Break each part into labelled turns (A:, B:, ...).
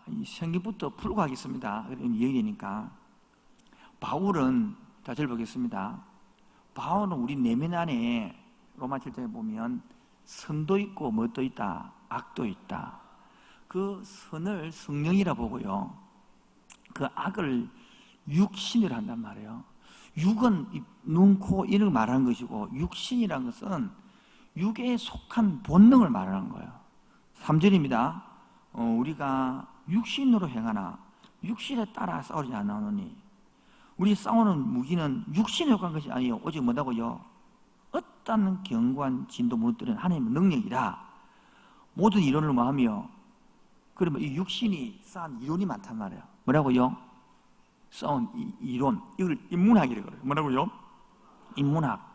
A: 이 성경부터 풀고 하겠습니다. 이야기니까. 바울은, 자, 절 보겠습니다. 바울은 우리 내면 안에 로마 7장에 보면 선도 있고 뭣도 있다, 악도 있다. 그 선을 성령이라 보고요, 그 악을 육신이라 한단 말이에요. 육은 눈, 코, 이를 말하는 것이고, 육신이라는 것은 육에 속한 본능을 말하는 거예요. 3절입니다. 우리가 육신으로 행하나 육신에 따라 싸우지 않으니, 우리 싸우는 무기는 육신에 속한 것이 아니요 오직 뭐라고요? 어떤 견고한 진도 무너뜨리는 하나님의 능력이라. 모든 이론을 뭐하며, 그러면 이 육신이 쌓은 이론이 많단 말이에요. 뭐라고요? 쌓은 이론, 이걸 인문학이라고 그래요. 뭐라고요? 인문학.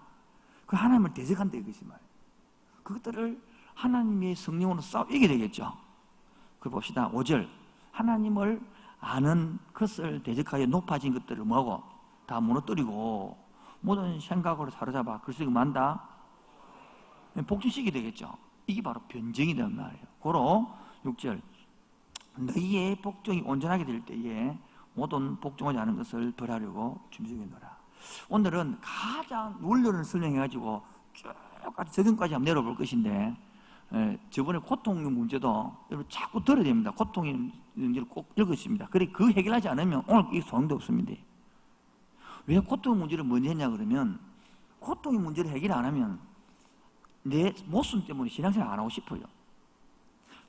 A: 그 하나님을 대적한다 이것이 말이에요. 그것들을 하나님의 성령으로 싸우게 되겠죠. 그 봅시다. 5절. 하나님을 아는 것을 대적하여 높아진 것들을 뭐하고? 다 무너뜨리고 모든 생각으로 사로잡아 글쓰기 만다 복종시키게 되겠죠. 이게 바로 변증이 되는 말이에요. 고로 6절. 너희의 복종이 온전하게 될 때에 모든 복종하지 않은 것을 벌하려고 준비하노라. 오늘은 가장 원료를 설명해가지고 쭉까지 적용까지 한번 내려볼 것인데, 저번에 고통의 문제도 여러분 자꾸 들어야 됩니다. 고통의 문제를 꼭 읽으십니다. 그래, 그 해결하지 않으면 오늘 이 소용도 없습니다. 왜 고통의 문제를 먼저 했냐 그러면, 고통의 문제를 해결 안 하면 내 모순 때문에 신앙생활 안 하고 싶어요.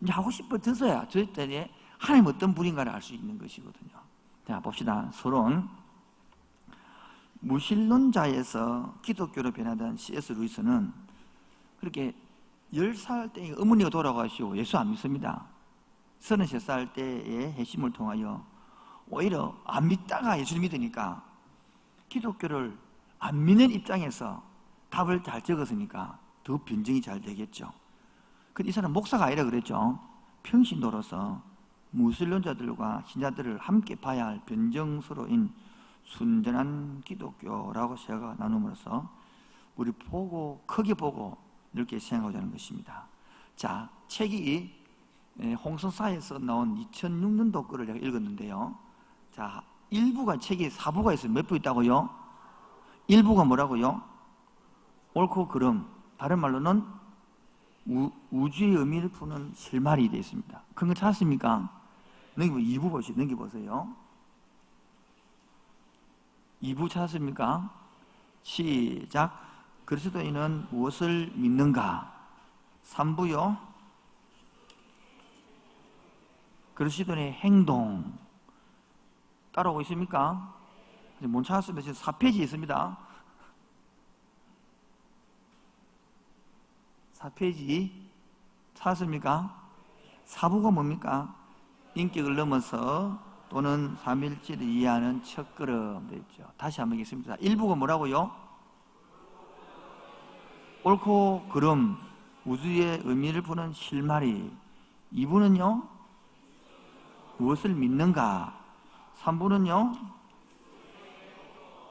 A: 이제 하고 싶어져서야 저 때에 하나님 어떤 분인가를 알 수 있는 것이거든요. 자, 봅시다. 서론. 무신론자에서 기독교로 변하던 C.S. 루이스는 그렇게 10살 때 어머니가 돌아가시고 예수 안 믿습니다. 33살 때의 회심을 통하여 오히려 안 믿다가 예수를 믿으니까 기독교를 안 믿는 입장에서 답을 잘 적었으니까 더 변증이 잘 되겠죠. 근데 이 사람 목사가 아니라 그랬죠. 평신도로서 무신론자들과 신자들을 함께 봐야 할 변정스러운 순전한 기독교라고 생각을 나눔으로써 우리 보고 크게 보고 이렇게 생각하자는 것입니다. 자, 책이 홍성사에서 나온 2006년도 거를 제가 읽었는데요. 자, 1부가 책이 4부가 있어요. 몇 부 있다고요? 1부가 뭐라고요? 옳고 그름, 다른 말로는 우주의 의미를 푸는 실마리 되어 있습니다. 큰 거 찾았습니까? 2부 보시죠. 넘겨보세요. 2부 찾았습니까? 시작. 그리스도인은 무엇을 믿는가? 3부요. 그리스도인의 행동. 따라오고 있습니까? 못 찾았으면 지금 4페이지 있습니다. 4페이지 찾았습니까? 4부가 뭡니까? 인격을 넘어서 또는 삼일체를 이해하는 첫걸음 되어 있죠. 다시 한번 읽겠습니다. 1부가 뭐라고요? 옳고 그름, 우주의 의미를 푸는 실마리. 2부는요? 무엇을 믿는가? 3부는요?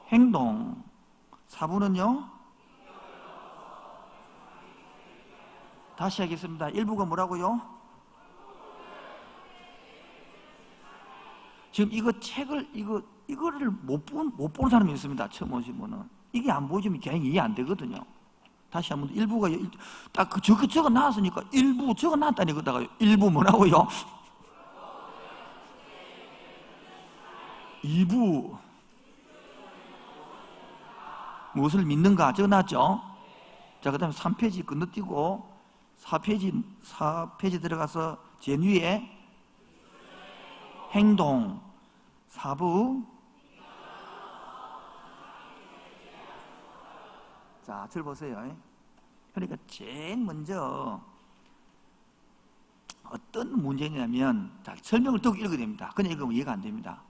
A: 행동. 4부는요? 다시 하겠습니다. 1부가 뭐라고요? 지금 이거 책을, 이거를 못 본 사람이 있습니다. 처음 오신 분은. 이게 안 보여주면 그냥 이해 안 되거든요. 다시 한번, 1부가, 딱 저거 나왔으니까 1부 저거 나왔다니, 그다가 1부 뭐라고요? 2부. 무엇을 믿는가? 저거 나왔죠? 자, 그 다음에 3페이지 건너뛰고, 4페이지 들어가서 제일 위에 행동. 4부. 자, 절 보세요. 그러니까 제일 먼저 어떤 문제냐면, 자, 설명을 듣고 읽어야 됩니다. 그냥 읽으면 이해가 안 됩니다.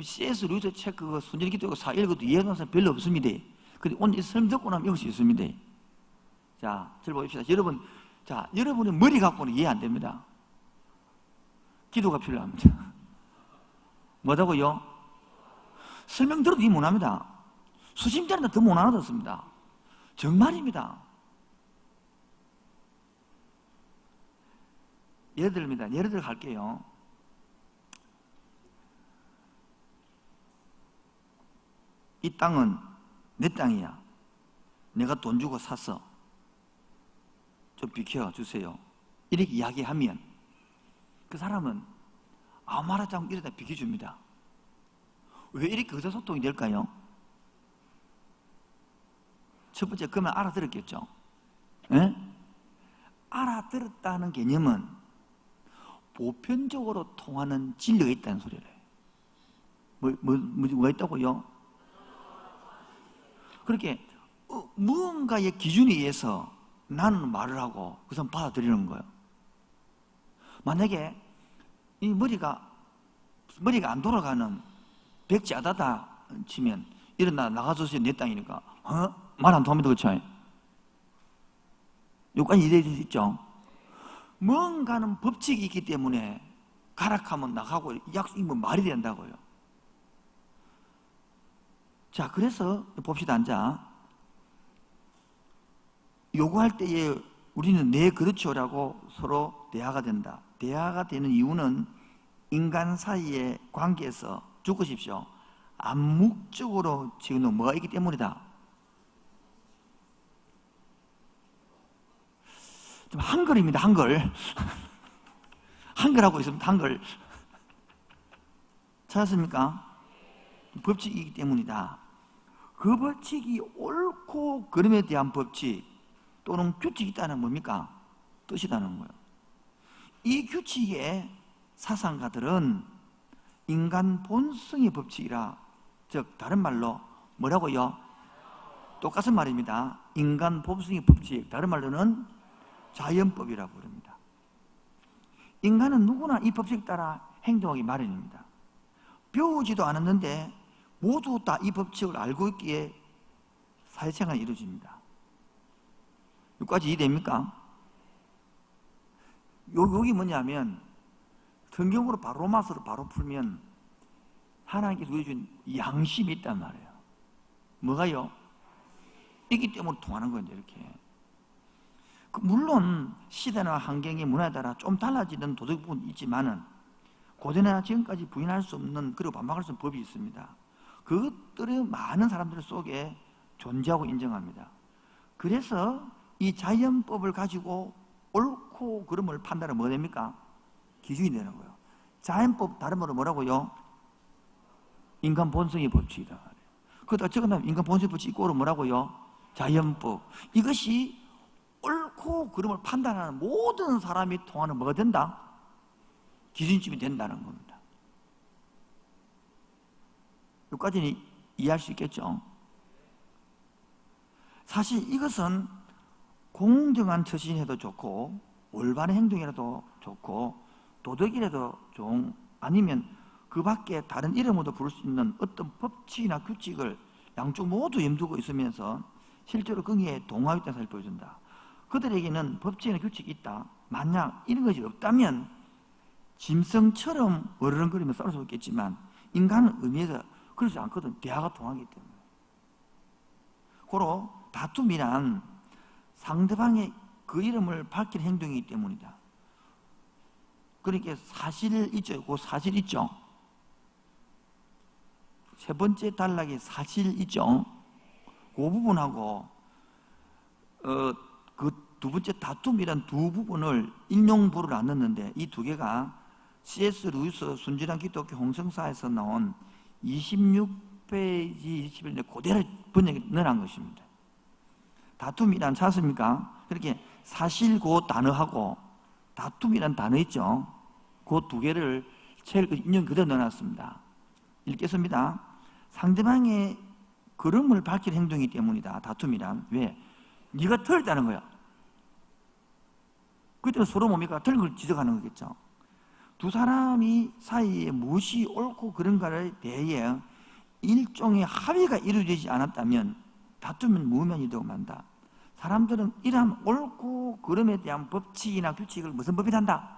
A: C.S. 루이스 책 그거 순전히 기독교 사 읽어도 이해하는 사람 별로 없습니다. 근데 오늘 이 설명 듣고 나면 읽을 수 있습니다. 자, 절 보십시다. 여러분, 자, 여러분의 머리 갖고는 이해 안 됩니다. 기도가 필요합니다. 뭐라고요? 설명 들어도 이해 못합니다. 수심자는 더 못 알아듣습니다. 정말입니다. 예를 들어 갈게요. 이 땅은 내 땅이야. 내가 돈 주고 샀어. 좀 비켜주세요. 이렇게 이야기하면 그 사람은 아무 말 하지 않고 이러다 비켜줍니다. 왜 이렇게 의사소통이 될까요? 첫 번째, 그만 알아들었겠죠. 예? 알아들었다는 개념은 보편적으로 통하는 진리가 있다는 소리를 해요. 뭐가 있다고요? 그렇게 무언가의 기준에 의해서 나는 말을 하고 그 사람 받아들이는 거예요. 만약에 이 머리가 안 돌아가는 백지하다다 치면 일어나 나가주세요. 내 땅이니까 말 안 통합니다. 그렇죠? 여기까지 이해될 수 있죠? 뭔가는 법칙이 있기 때문에 가락하면 나가고 약속이 말이 된다고요. 자, 그래서 봅시다. 앉아. 요구할 때에 우리는 네 그렇죠라고 서로 대화가 된다. 대화가 되는 이유는 인간 사이의 관계에서 죽으십시오. 암묵적으로 지금 뭐가 있기 때문이다. 좀 한글입니다. 한글. 한글하고 있습니다. 한글. 찾았습니까? 법칙이기 때문이다. 그 법칙이 옳고 그름에 대한 법칙 또는 규칙이 있다는 뭡니까? 뜻이라는 거예요. 이 규칙의 사상가들은 인간 본성의 법칙이라, 즉 다른 말로 뭐라고요? 똑같은 말입니다. 인간 본성의 법칙, 다른 말로는 자연법이라고 부릅니다. 인간은 누구나 이 법칙 따라 행동하기 마련입니다. 배우지도 않았는데 모두 다 이 법칙을 알고 있기에 사회생활이 이루어집니다. 여기까지 이해됩니까? 여기 뭐냐면 성경으로 바로 로마서로 바로 풀면 하나님께서 우리 준 양심이 있단 말이에요. 뭐가요? 있기 때문에 통하는 거예요. 이렇게. 물론 시대나 환경의 문화에 따라 좀 달라지는 도덕 부분이 있지만은 고대나 지금까지 부인할 수 없는, 그리고 반박할 수 없는 법이 있습니다. 그것들이 많은 사람들 속에 존재하고 인정합니다. 그래서 이 자연법을 가지고 옳고 그름을 판단하면 뭐 됩니까? 기준이 되는 거예요. 자연법, 다른 말로 뭐라고요? 인간 본성의 법칙이다. 그러다가 적어놓으면 인간 본성의 법칙 이꼬로 뭐라고요? 자연법. 이것이 옳고 그름을 판단하는 모든 사람이 통하는 뭐가 된다? 기준점이 된다는 겁니다. 여기까지는 이해할 수 있겠죠? 사실 이것은 공정한 처신해도 좋고 올바른 행동이라도 좋고 도덕이라도 좀, 아니면 그 밖에 다른 이름으로도 부를 수 있는 어떤 법칙이나 규칙을 양쪽 모두 염두고 있으면서 실제로 거기에 동화했다는 사실을 보여준다. 그들에게는 법칙이나 규칙이 있다. 만약 이런 것이 없다면 짐승처럼 어르렁거리며 싸울 수 있겠지만 인간은 의미에서 그렇지 않거든. 대화가 통하기 때문에. 고로 다툼이란 상대방의 그 이름을 밝힌 행동이기 때문이다. 그러니까 사실 있죠. 그 사실 있죠. 세 번째 단락에 사실 있죠. 그 부분하고 그 두 번째 다툼이란 두 부분을 인용부를 나눴는데 이 두 개가 C.S. 루이스 순진한 기독교 홍성사에서 나온 26페이지 21에 그대로 번역해 넣어놓은 것입니다. 다툼이란 찾습니까? 그렇게 사실 그 단어하고 다툼이란 단어 있죠. 그 두 개를 책 인용 그대로 넣어놨습니다. 읽겠습니다. 상대방의 그름을 밝힐 행동이기 때문이다. 다툼이란. 왜? 네가 틀렸다는 거야. 그때 서로 뭡니까? 틀린 걸 지적하는 거겠죠. 두 사람이 사이에 무엇이 옳고 그런가에 대해 일종의 합의가 이루어지지 않았다면 다투면 무의미한 되고 만다. 사람들은 이러한 옳고 그름에 대한 법칙이나 규칙을 무슨 법이란다?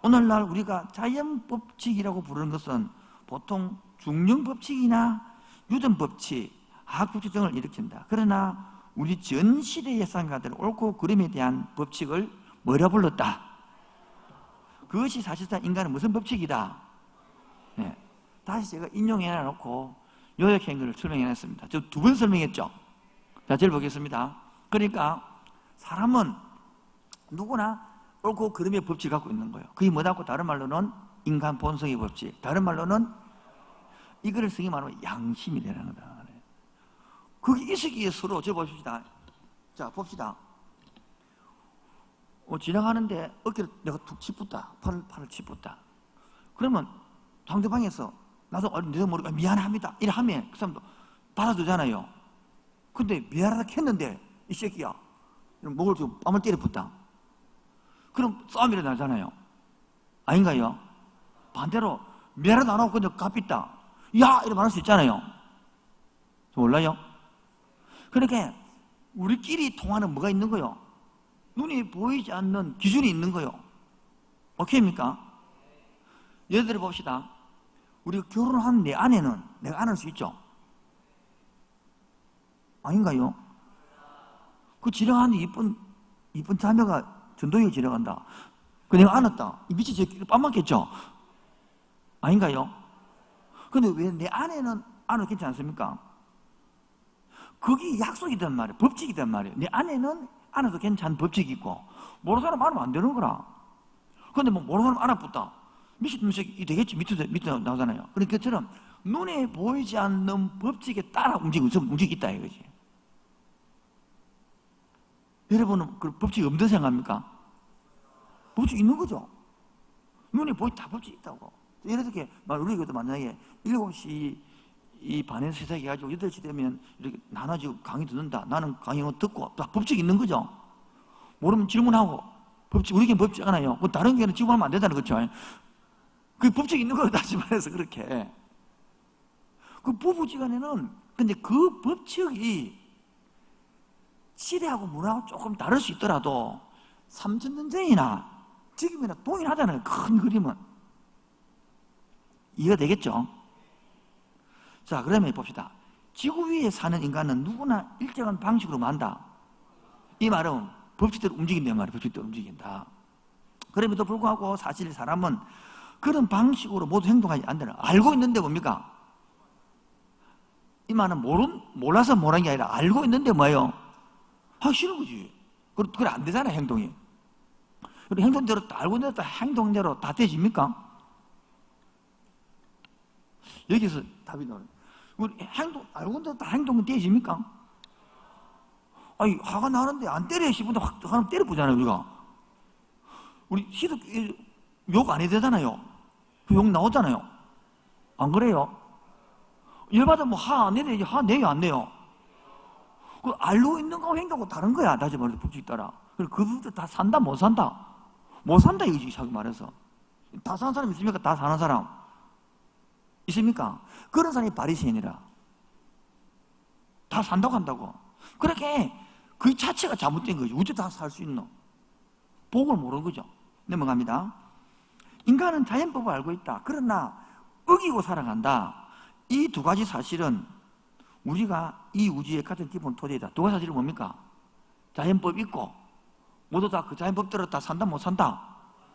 A: 오늘날 우리가 자연법칙이라고 부르는 것은 보통 중령법칙이나 유전법칙, 화학법칙 등을 일으킨다. 그러나 우리 전 시대의 예상가들은 옳고 그름에 대한 법칙을 뭐라 불렀다? 그것이 사실상 인간은 무슨 법칙이다? 네. 다시 제가 인용해 놓고 요약한 걸 설명해놨습니다. 저 두 번 설명했죠. 자, 절 보겠습니다. 그러니까 사람은 누구나 옳고 그름의 법칙을 갖고 있는 거예요. 그게 뭐라고? 다른 말로는 인간 본성의 법칙, 다른 말로는 이거를 쓰기 말하면 양심이라는 거다. 그게 있었기에 서로 저 봅시다. 자, 봅시다. 지나가는데 어깨를 내가 툭 짚었다. 팔을 짚었다. 그러면 상대방에서 나도 내가 모르고 미안합니다 이래 하면 그 사람도 받아주잖아요. 근데 미안하다 했는데 이 새끼야 목을 좀 뺨을 때려붙다. 그럼 싸움이 일어나잖아요. 아닌가요? 반대로 미안하다 안 하고 그냥 갚있다 야! 이래 말할 수 있잖아요. 몰라요? 그러니까 우리끼리 통하는 뭐가 있는 거요? 눈이 보이지 않는 기준이 있는 거요. 오케이입니까? 예를 들어 봅시다. 우리가 결혼한 내 아내는 내가 안을 수 있죠? 아닌가요? 그 지나가는 이쁜 자녀가 전도에 지나간다. 그 내가 안았다. 이 밑에 제끼리 뺨 맞겠죠? 아닌가요? 근데 왜 내 아내는 안아도 괜찮지 않습니까? 그게 약속이란 말이에요. 법칙이란 말이에요. 내 아내는 안아도 괜찮은 법칙이 있고 모르는 사람 안으면 안 되는 거라. 그런데 뭐 모르는 사람 안아붙다. 밑이 되겠지. 밑에 나오잖아요. 그러니까 그처럼 눈에 보이지 않는 법칙에 따라 움직이겠다 이거지. 여러분은 그 법칙이 없는 생각합니까? 법칙이 있는 거죠. 눈에 다 법칙이 있다고. 예를 들어 우리가 만약에 7시 반에 시작해가지고 8시 되면 이렇게 나눠지고 강의 듣는다. 나는 강의 듣고 다 법칙이 있는 거죠. 모르면 질문하고 우리에게 법칙 하나요. 다른 게는 질문하면 안 된다는 거죠. 그 법칙이 있는 거예요. 다시 말해서 그렇게. 그 부부지간에는 근데 그 법칙이 시대하고 문화하고 조금 다를 수 있더라도 3000년 전이나 지금이나 동일하잖아요. 큰 그림은. 이해가 되겠죠? 자, 그러면 봅시다. 지구 위에 사는 인간은 누구나 일정한 방식으로 만다. 이 말은 법칙대로 움직인단 말이에요. 법칙대로 움직인다. 그럼에도 불구하고 사실 사람은 그런 방식으로 모두 행동하지 않는다. 알고 있는데 뭡니까? 이 말은 몰라서 모르는 게 아니라 알고 있는데 뭐예요? 하기 싫은 거지. 그래 안 되잖아요, 행동이. 그리고 행동대로 알고 있는데 행동대로 다 되집니까? 여기서 답이 나와요. 우리 알고 있는데 다 행동은 되집니까? 아니, 화가 나는데 안 때려 싶은데 화는 때려보잖아요, 우리가. 우리 시도 욕 안 해도 되잖아요. 그 욕 나오잖아요. 안 그래요? 열받으면 화 안 내야지. 화 내요, 안 내요? 그 알고 있는 거 행동하고 다른 거야. 다시 말해서 법칙 따라. 그리고 그분들 다 산다, 못 산다? 못 산다, 이거지, 자기 말해서. 다 사는 사람 있습니까? 다 사는 사람. 있습니까? 그런 사람이 바리새인이라. 다 산다고 한다고. 그렇게 그 자체가 잘못된 거죠. 어째 다 살 수 있노? 복을 모르는 거죠. 넘어갑니다. 인간은 자연법을 알고 있다. 그러나 어기고 살아간다. 이 두 가지 사실은 우리가 이 우주의 같은 기본 토대이다. 두 가지 사실은 뭡니까? 자연법 있고 모두 다 그 자연법대로 다 산다 못 산다.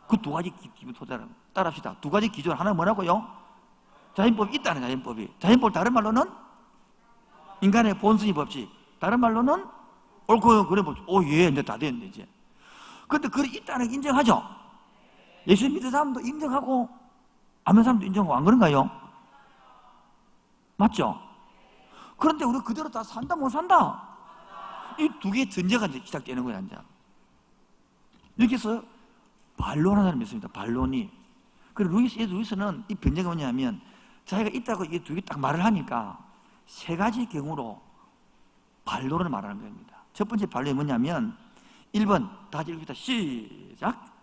A: 그 두 가지 기본 토대를 따라합시다. 두 가지 기준 하나는 뭐라고요? 자연법이 있다는 자연법이. 자연법 다른 말로는 인간의 본성의 법칙. 다른 말로는 옳고 그래 법칙. 예, 이제 다 됐네 이제. 그런데 그게 있다는 게 인정하죠. 예수 믿는 사람도 인정하고 안 믿는 사람도 인정하고 안 그런가요? 맞죠? 그런데 우리 그대로 다 산다 못 산다? 이 두 개의 전제가 이제 시작되는 거예요. 이제. 여기서 반론하는 사람이 있습니다. 반론이. 그리고 루이스는 이 변제가 뭐냐면 자기가 있다고 이 두 개 딱 말을 하니까 세 가지 경우로 반론을 말하는 겁니다. 첫 번째 반론이 뭐냐면 1번 다 같이 읽읍시다. 시작.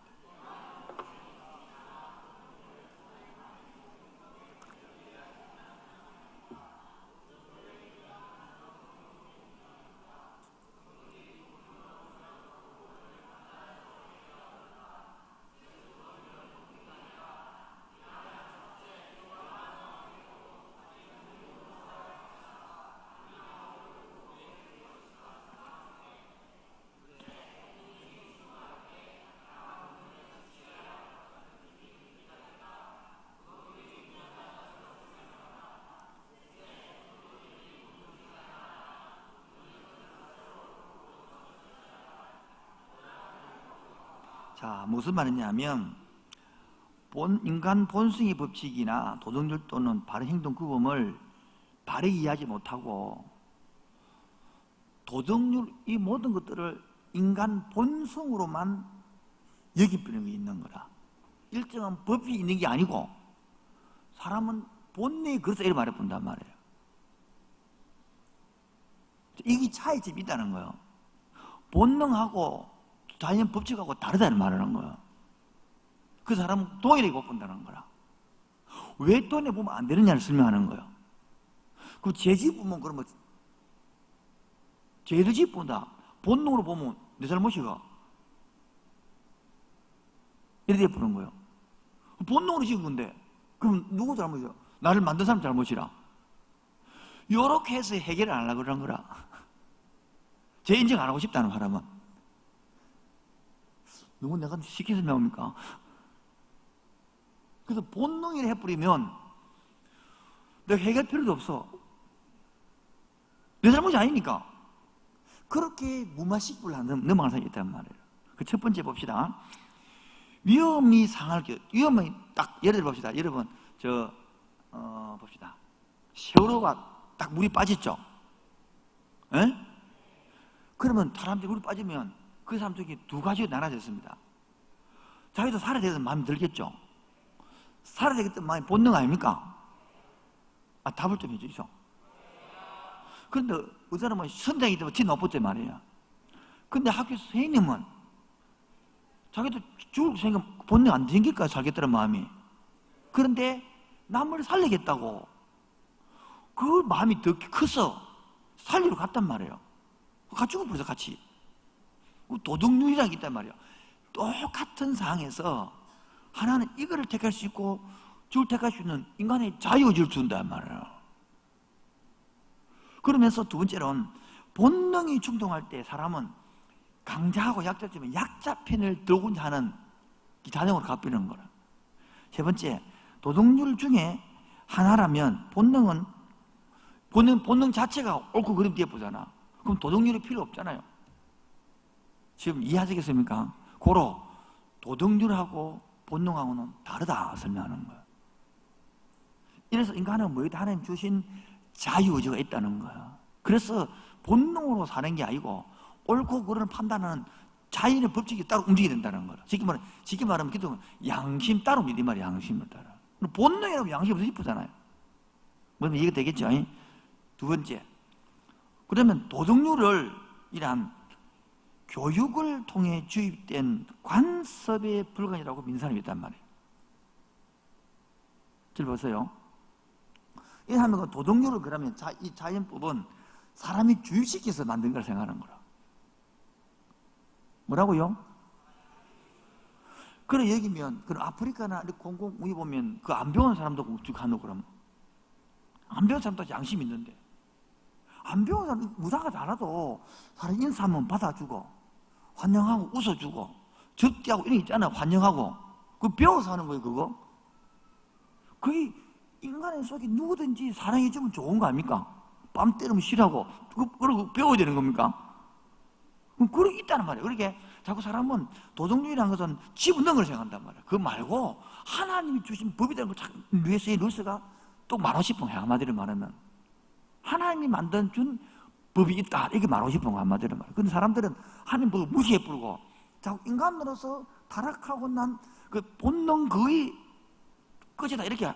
A: 자, 무슨 말이냐면 인간 본성의 법칙이나 도덕률 또는 바른 행동 규범을 바르게 이해하지 못하고 도덕률 이 모든 것들을 인간 본성으로만 여기버리는 게 있는 거라. 일정한 법이 있는 게 아니고 사람은 본능이 그래서 이렇게 말해본단 말이에요. 이게 차이점이 있다는 거예요. 본능하고 자연 법칙하고 다르다는 말을 하는 거예요. 그 사람은 동일하게 못 본다는 거라. 왜 돈에 보면 안 되느냐를 설명하는 거예요. 그 죄지 보면 그러면 죄를 짓본다. 본능으로 보면 내 잘못이가 이렇게 보는 거예요. 본능으로 지은 건데 그럼 누구 잘못이야? 나를 만든 사람 잘못이라. 이렇게 해서 해결을 안 하려고 그러는 거라. 죄 인정 안 하고 싶다는 사람은 누구 내가 쉽게 설명합니까? 그래서 본능이라 해버리면 내가 해결할 필요도 없어. 내 잘못이 아니니까. 그렇게 무마식불 넘어가는 사람이 있단 말이에요. 그 첫 번째 봅시다. 위험이 상할 경우, 위험이 딱 예를 들어 봅시다. 여러분 봅시다. 세월호가 딱 물이 빠졌죠. 에? 그러면 사람들이 물이 빠지면 그 사람 중에 두 가지로 나눠졌습니다. 자기도 살아야 되는 마음이 들겠죠. 살아야 되겠다는 마음이 본능 아닙니까? 답을 좀 해주시죠. 그런데 어떤 사람은 선장이기 때문에 티 높았단 말이에요. 근데 학교 선생님은 자기도 죽을 생각 본능 안 생길까 살겠다는 마음이. 그런데 남을 살리겠다고 그 마음이 더 커서 살리러 갔단 말이에요. 같이 죽어버려서 같이. 도덕률이라는 게 있단 말이에요. 똑같은 상황에서 하나는 이거를 택할 수 있고 저걸 택할 수 있는 인간의 자유의지를 준단 말이에요. 그러면서 두 번째로는 본능이 충동할 때 사람은 강자하고 약자지만 약자 편을 들고 하는 자동으로 갚이는 거라. 세 번째, 도덕률 중에 하나라면 본능 자체가 옳고 그름 뒤에 보잖아. 그럼 도덕률이 필요 없잖아요. 지금 이해하시겠습니까? 고로 도덕률하고 본능하고는 다르다 설명하는 거예요. 이래서 인간은 뭐이다 하나님 주신 자유의지가 있다는 거예요. 그래서 본능으로 사는 게 아니고 옳고 그르는 판단하는 자연의 법칙이 따로 움직여야 된다는 거예요. 쉽게 말하면 기도 양심 따로 믿이 말이야. 양심을 따라. 본능이라면 양심 없이 싶잖아요. 뭐면 이해가 되겠죠? 두 번째, 그러면 도덕률을 이란 교육을 통해 주입된 관습의 불가이라고 믿는 사람이 있단 말이에요. 잘 보세요. 이 하면 도덕률을 그러면 이 자연법은 사람이 주입시켜서 만든 걸 생각하는 거라. 뭐라고요? 그래 여기면 그 아프리카나 공공우리 보면 그 안 배운 사람도 공축하노 그러면 안 배운 사람도 양심 있는데 안 배운 사람 무당하지 않아도 사람 인사하면 받아주고 환영하고 웃어주고 적대하고 이런 게 있잖아. 환영하고 그거 배워서 하는 거예요. 그거 그게 인간의 속에 누구든지 사랑해주면 좋은 거 아닙니까? 뺨 때리면 싫어하고 그러고 배워야 되는 겁니까? 그런 게 있다는 말이에요. 그러니까 자꾸 사람은 도덕률이라는 것은 집어넣은 걸 생각한단 말이에요. 그거 말고 하나님이 주신 법이라는 걸 위에서의 룰스가 또 말하고 싶은 거예요. 한마디로 말하면 하나님이 만든 준 법이 있다 이렇게 말하고 싶은 거예요. 한마디로 말하면. 근데 사람들은 하나님 법을 무시해버리고 자꾸 인간으로서 타락하고 난 그 본능 거의 끝이다 이렇게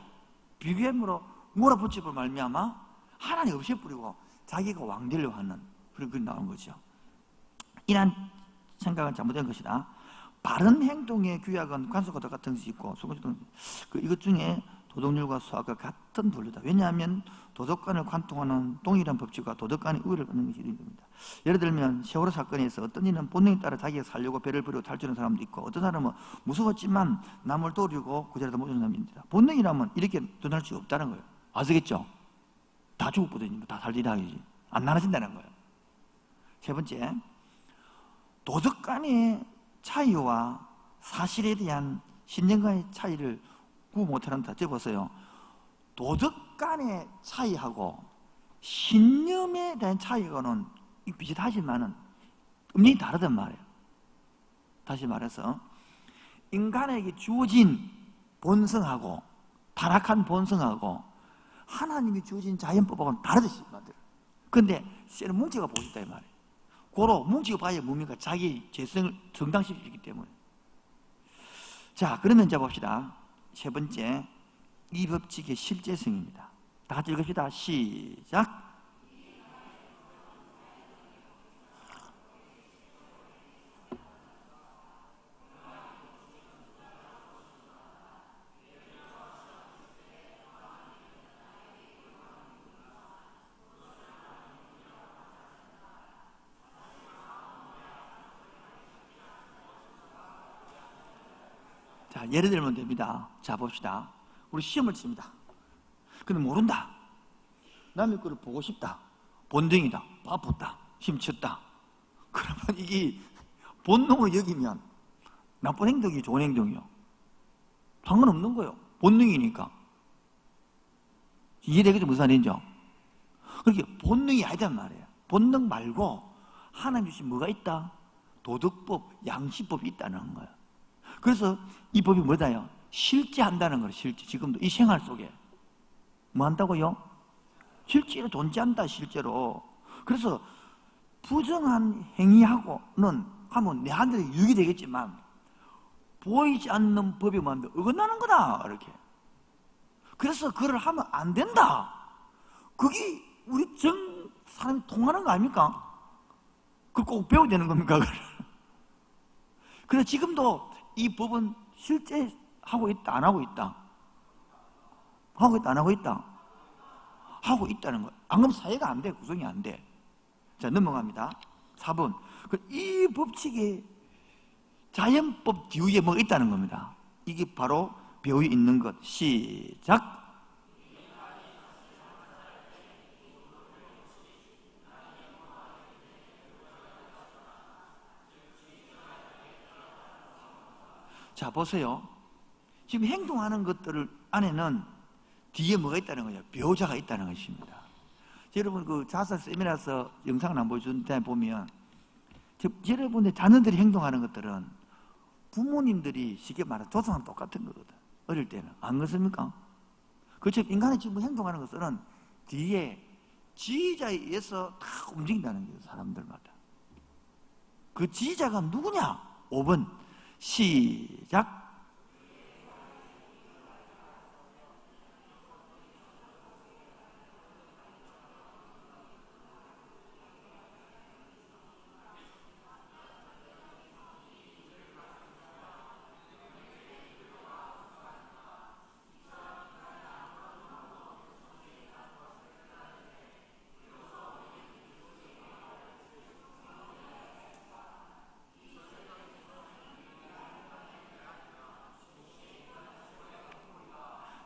A: 비교함으로 몰아붙이고 말미암아 하나님 없애버리고 자기가 왕되려고 하는 그런 글이 나온 거죠. 이러한 생각은 잘못된 것이다. 바른 행동의 규약은 관습과 같은 것이 있고 이것 중에 도덕률과 수학과 같은 분류다. 왜냐하면 도덕관을 관통하는 동일한 법칙과 도덕관의 우위를 얻는 것이 이런 겁니다. 예를 들면 세월호 사건에서 어떤 이는 본능에 따라 자기가 살려고 배를 버리고 탈주하는 사람도 있고 어떤 사람은 무서웠지만 남을 도우려고 그 자리에다 모시는 사람이 있습니다. 본능이라면 이렇게 드러날 수 없다는 거예요. 아시겠죠? 다 죽었거든요. 다 살리라 하지. 안 나눠진다는 거예요. 세 번째, 도덕관의 차이와 사실에 대한 신념과의 차이를 구분 못하는다. 적어보세요. 도덕관의 차이하고 신념에 대한 차이가는 비슷하지만은 엄연히 다르단 말이에요. 다시 말해서 인간에게 주어진 본성하고, 타락한 본성하고 하나님이 주어진 자연법하고는 다르듯이 만들어요. 그런데 쇠는 뭉치가 보고 싶다 이 말이에요. 고로 뭉치가 봐야 뭡니까? 자기 재성을 정당시키기 때문에. 자, 그러면 이제 봅시다. 세 번째, 이 법칙의 실제성입니다. 다 같이 읽읍시다. 시작. 자, 예를 들면 됩니다. 자, 봅시다. 우리 시험을 칩니다. 근데 모른다. 남의 거를 보고 싶다. 본능이다. 바쁘다. 시험 쳤다. 그러면 이게 본능으로 여기면 나쁜 행동이 좋은 행동이요. 상관없는 거예요. 본능이니까. 이해되겠죠? 무슨 말인지? 그렇게 본능이 아니단 말이에요. 본능 말고 하나님 주신 뭐가 있다? 도덕법, 양식법이 있다는 거예요. 그래서 이 법이 뭐다요? 실제한다는 거예요. 실제. 지금도 이 생활 속에 뭐 한다고요? 실제로 존재한다. 실제로. 그래서 부정한 행위하고는 하면 내 한테 유익이 되겠지만 보이지 않는 법이 뭔데 어긋나는 거다. 이렇게. 그래서 그걸 하면 안 된다. 그게 우리 사람이 통하는 거 아닙니까? 그걸 꼭 배워야 되는 겁니까? 그래서 지금도 이 법은 실제 하고 있다, 안 하고 있다? 하고 있다, 안 하고 있다? 하고 있다는 거예요. 안 그러면 사회가 안 돼, 구성이 안 돼. 자, 넘어갑니다. 4번. 이 법칙의 자연법 뒤에 뭐가 있다는 겁니다. 이게 바로 배우 있는 것. 시작. 자, 보세요. 지금 행동하는 것들 안에는 뒤에 뭐가 있다는 거예요? 배우자가 있다는 것입니다. 여러분, 그 자살 세미나에서 영상을 안 보여준 데 보면, 여러분의 자녀들이 행동하는 것들은 부모님들이 쉽게 말해 조상랑 똑같은 거거든. 어릴 때는. 안 그렇습니까? 그렇죠. 인간이 지금 행동하는 것은 뒤에 지휘자에 의해서 다 움직인다는 거예요. 사람들마다. 그 지휘자가 누구냐? 5번. 시작.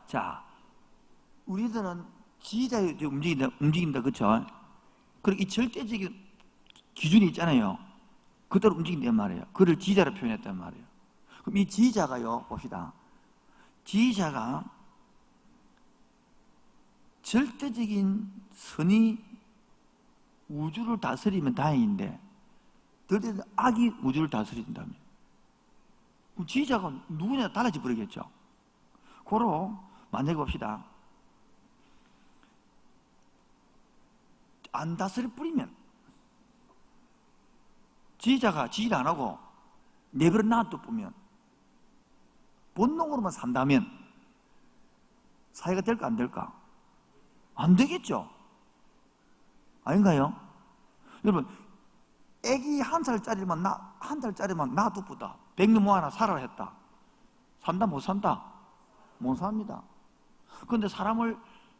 A: 자, 우리들은 지휘자에 움직인다, 그렇죠? 그리고 이 절대적인 기준이 있잖아요. 그대로 움직인단 말이에요. 그를 지휘자로 표현했단 말이에요. 그럼 이 지휘자가요, 봅시다. 지휘자가 절대적인 선이 우주를 다스리면 다행인데, 절대적인 악이 우주를 다스린다면, 그럼 지휘자가 누구냐 달라져 버리겠죠. 고로 만약에 봅시다. 안 다스릴 뿌리면 지휘자가 지휘를 안 하고 내버려 놔두면 본능으로만 산다면 사회가 될까 안 될까? 안 되겠죠. 아닌가요? 여러분, 애기 한 살짜리만 놔두고다 100년 모아나 살아라 했다. 산다 못 산다? 못 삽니다. 그런데 사람을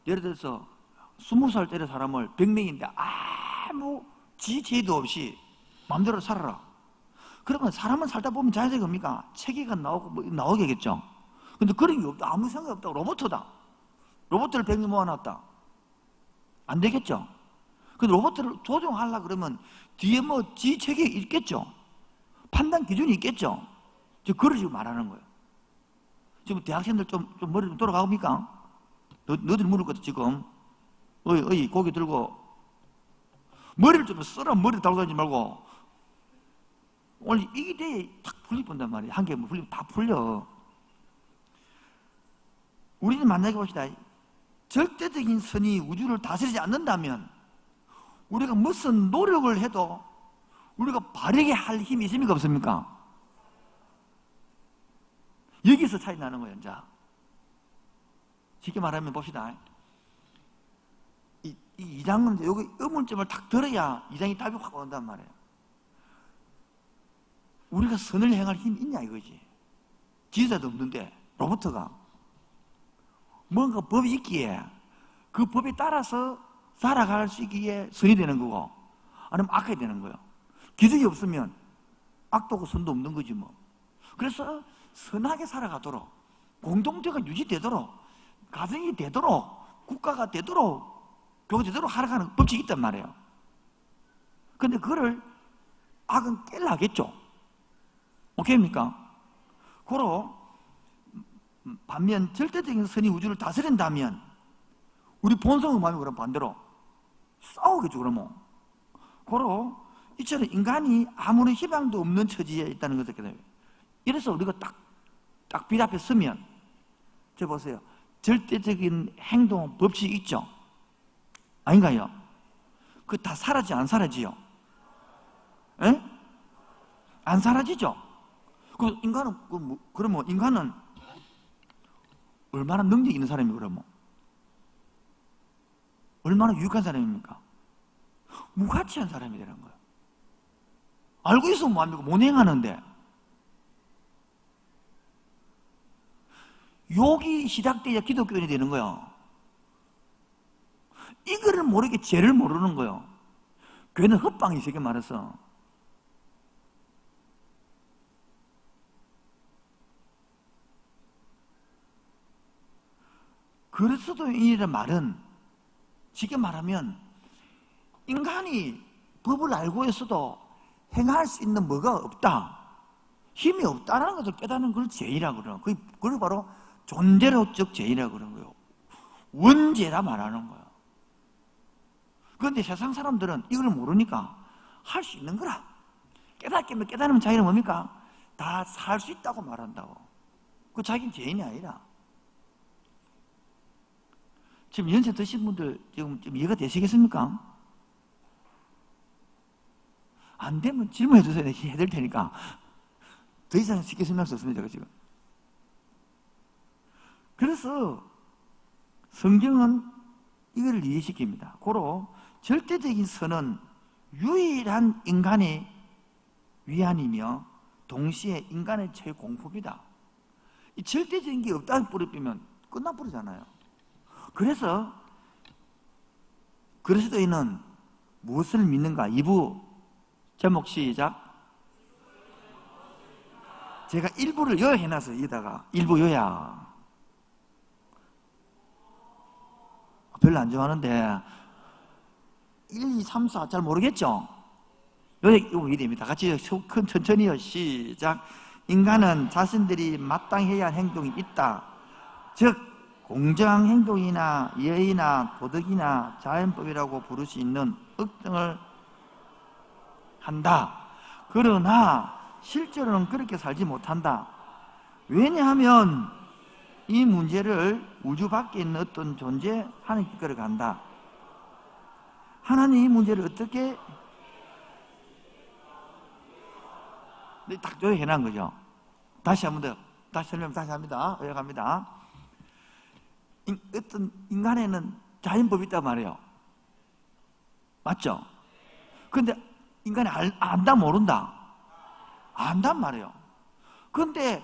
A: 예를 들어서 20살짜리 사람을 100명인데 아무 지혜도 없이 마음대로 살아라. 그러면 사람은 살다 보면 자연스럽게 뭡니까? 체계가 나오고 뭐 나오겠죠. 근데 그런 게 없다. 아무 생각이 없다. 로봇이다. 로봇을 100명 모아놨다. 안 되겠죠. 근데 로봇을 조종하려고 그러면 뒤에 뭐 지체계 있겠죠. 판단 기준이 있겠죠. 지금 그걸 지금 말하는 거예요. 지금 대학생들 좀 머리 좀 돌아가옵니까? 너들 물을 것도 지금 어이 고개 들고 머리를 좀 쓸어. 머리 달고 다니지 말고 오늘 이게 돼야 탁 풀리본단 말이에요. 한 개 풀리면 다 풀려. 우리는 만약에 봅시다. 절대적인 선이 우주를 다스리지 않는다면 우리가 무슨 노력을 해도 우리가 바르게 할 힘이 있습니까? 없습니까? 여기서 차이 나는 거예요. 이제 쉽게 말하면 봅시다. 이 2장은 여기 의문점을 탁 들어야 2장이 답이 확 온단 말이에요. 우리가 선을 행할 힘이 있냐 이거지. 지도자도 없는데 로봇가 뭔가 법이 있기에 그 법에 따라서 살아갈 수 있기에 선이 되는 거고 아니면 악해야 되는 거예요. 기적이 없으면 악도고 선도 없는 거지 뭐. 그래서 선하게 살아가도록 공동체가 유지되도록 가정이 되도록 국가가 되도록 교회가 되도록 살아가는 법칙이 있단 말이에요. 그런데 그거를 악은 깨려하겠죠. 오케이입니까? 고로 반면 절대적인 선이 우주를 다스린다면 우리 본성의 마음이 그럼 반대로 싸우겠죠. 그러면 고로 이처럼 인간이 아무런 희망도 없는 처지에 있다는 것을 깨달아요. 이래서 우리가 딱 빛 앞에 서면 저 보세요. 절대적인 행동 법칙이 있죠. 아닌가요? 그 다 사라지 안 사라지요? 에? 안 사라지죠? 그 인간은 그러면 인간은 얼마나 능력 있는 사람이 그러면 얼마나 유익한 사람입니까? 무가치한 사람이 되는 거예요. 알고 있으면 뭐합니까? 못 행하는데 욕이 시작돼야 기독교인이 되는 거예요. 이거를 모르게 죄를 모르는 거예요. 교회는 헛방이 세게 말해서 그리스도인이라는 말은 쉽게 말하면 인간이 법을 알고 있어도 행할 수 있는 뭐가 없다, 힘이 없다는 것을 깨닫는 걸 죄이라고 그러는 거예요. 그걸 바로 존재로적 죄이라고 그러는 거예요. 원죄라 말하는 거예요. 그런데 세상 사람들은 이걸 모르니까 할 수 있는 거라, 깨닫기면 깨달으면 자기는 뭡니까? 다 살 수 있다고 말한다고. 그 자기는 죄인이 아니라. 지금 연세 드신 분들 지금 이해가 되시겠습니까? 안 되면 질문해 주세요. 내가 해드릴 테니까. 더 이상 쉽게 설명할 수 없습니다. 지금. 그래서 성경은 이걸 이해시킵니다. 고로 절대적인 선은 유일한 인간의 위안이며 동시에 인간의 최공포입니다. 이 절대적인 게 없다는 뿌리 빼면 끝나버리잖아요. 그래서 그리스도인은 무엇을 믿는가? 2부 제목 시작. 제가 일부를 요약해놨어요. 여기다가 일부 요약. 별로 안 좋아하는데 1, 2, 3, 4 잘 모르겠죠? 요약 이거 됩니다. 같이 큰 천천히요. 시작. 인간은 자신들이 마땅해야 할 행동이 있다. 즉 공정한 행동이나 예의나 도덕이나 자연법이라고 부를 수 있는 억등을 한다. 그러나 실제로는 그렇게 살지 못한다. 왜냐하면 이 문제를 우주 밖에 있는 어떤 존재 하나님께 끌어간다. 하나님이 이 문제를 어떻게 딱 요약해놓은 거죠. 다시 한 번 더, 다시 설명 다시 합니다. 요약합니다. 어떤 인간에는 자연법이 있단 말이에요. 맞죠? 근데 인간이 안다 모른다? 안단 말이에요. 근데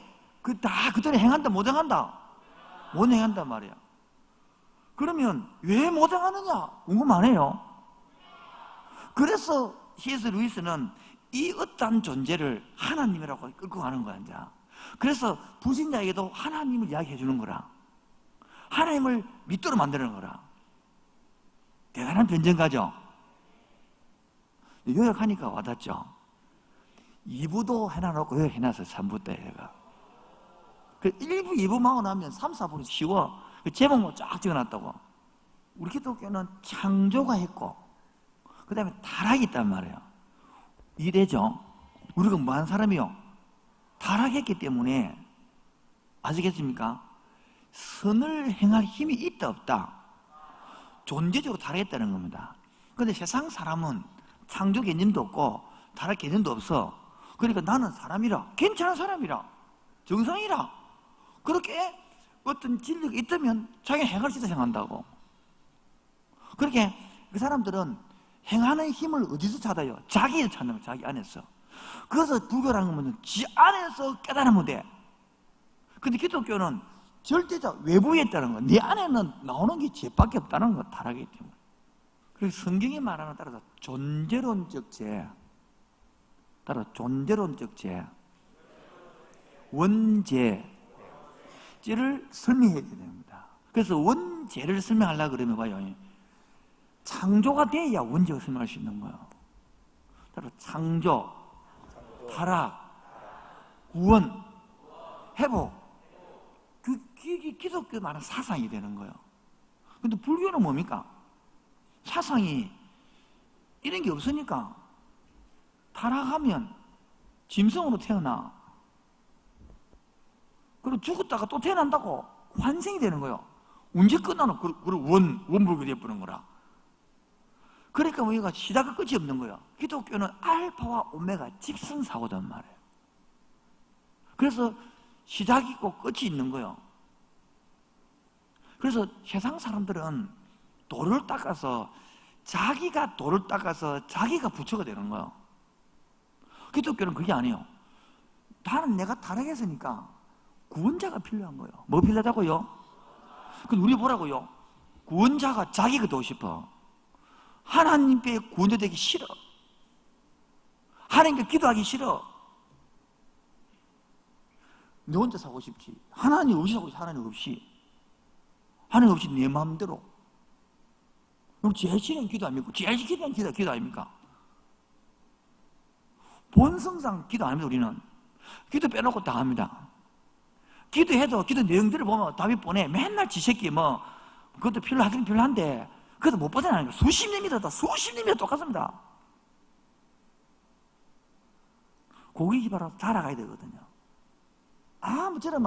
A: 다 그대로 행한다 못 행한다? 못 행한단 말이에요. 그러면 왜 못 행하느냐? 궁금하네요. 그래서 C.S. 루이스는 이 어떠한 존재를 하나님이라고 끌고 가는 거야. 이제. 그래서 불신자에게도 하나님을 이야기해 주는 거라. 하나님을 믿도록 만드는 거라. 대단한 변증가죠. 요약하니까 와닿죠. 2부도 해놔놓고 요약해놨어요. 3부 때 제가. 그 1부, 2부만 하고 나면 3, 4부는 쉬워. 그 제목만 쫙 찍어놨다고. 우리 기독교는 창조가 있고 그 다음에 타락이 있단 말이에요. 이래죠. 우리가 뭐한 사람이요? 타락했기 때문에, 아시겠습니까? 선을 행할 힘이 있다 없다? 존재적으로 타락했다는 겁니다. 그런데 세상 사람은 창조 개념도 없고 타락 개념도 없어. 그러니까 나는 사람이라, 괜찮은 사람이라, 정상이라, 그렇게 어떤 진리가 있다면 자기가 행할 수 있다 생각한다고. 그렇게 그 사람들은 행하는 힘을 어디서 찾아요? 자기를 찾는 거예요. 자기 안에서. 그래서 불교라는 건 지 안에서 깨달으면 돼. 근데 기독교는 절대적 외부에 있다는 거, 내 안에는 나오는 게 죄밖에 없다는 거, 타락이기 때문에. 그래서 성경이 말하는 따라서 존재론적 죄, 따라 존재론적 죄, 원죄, 죄를 설명해야 됩니다. 그래서 원죄를 설명하려고 그러면 봐요. 창조가 돼야 원죄를 설명할 수 있는 거예요. 따라 창조, 타락, 구원, 회복. 그게 기독교 말하는 사상이 되는 거예요. 근데 불교는 뭡니까? 사상이 이런 게 없으니까 타락하면 짐승으로 태어나. 그리고 죽었다가 또 태어난다고 환생이 되는 거예요. 언제 끝나노? 그리고 원불교 되어버리는 거라. 그러니까 우리가 시작과 끝이 없는 거예요. 기독교는 알파와 오메가 직선사고단 말이에요. 그래서 시작이 있고 끝이 있는 거예요. 그래서 세상 사람들은 돌을 닦아서 자기가 부처가 되는 거예요. 기독교는 그게 아니에요. 나는 내가 타락했으니까 구원자가 필요한 거예요. 뭐 필요하다고요? 근데 우리 보라고요. 구원자가 자기가 되고 싶어. 하나님께 구원자 되기 싫어. 하나님께 기도하기 싫어. 너 혼자 사고 싶지. 하나님 없이 사고 싶지. 하나님 없이 내 마음대로. 그럼 제일 싫은 기도 아닙니까? 제일 싫은 기도 아닙니까? 본성상 기도 안 합니다. 우리는 기도 빼놓고 다 합니다. 기도해도 기도 내용들을 보면 답이 뻔해. 맨날 지새끼 그것도 필요하긴 필요한데 그래도 못 벗어나는 거예요. 수십 년이다 똑같습니다. 고기 바로 자라가야 되거든요. 저는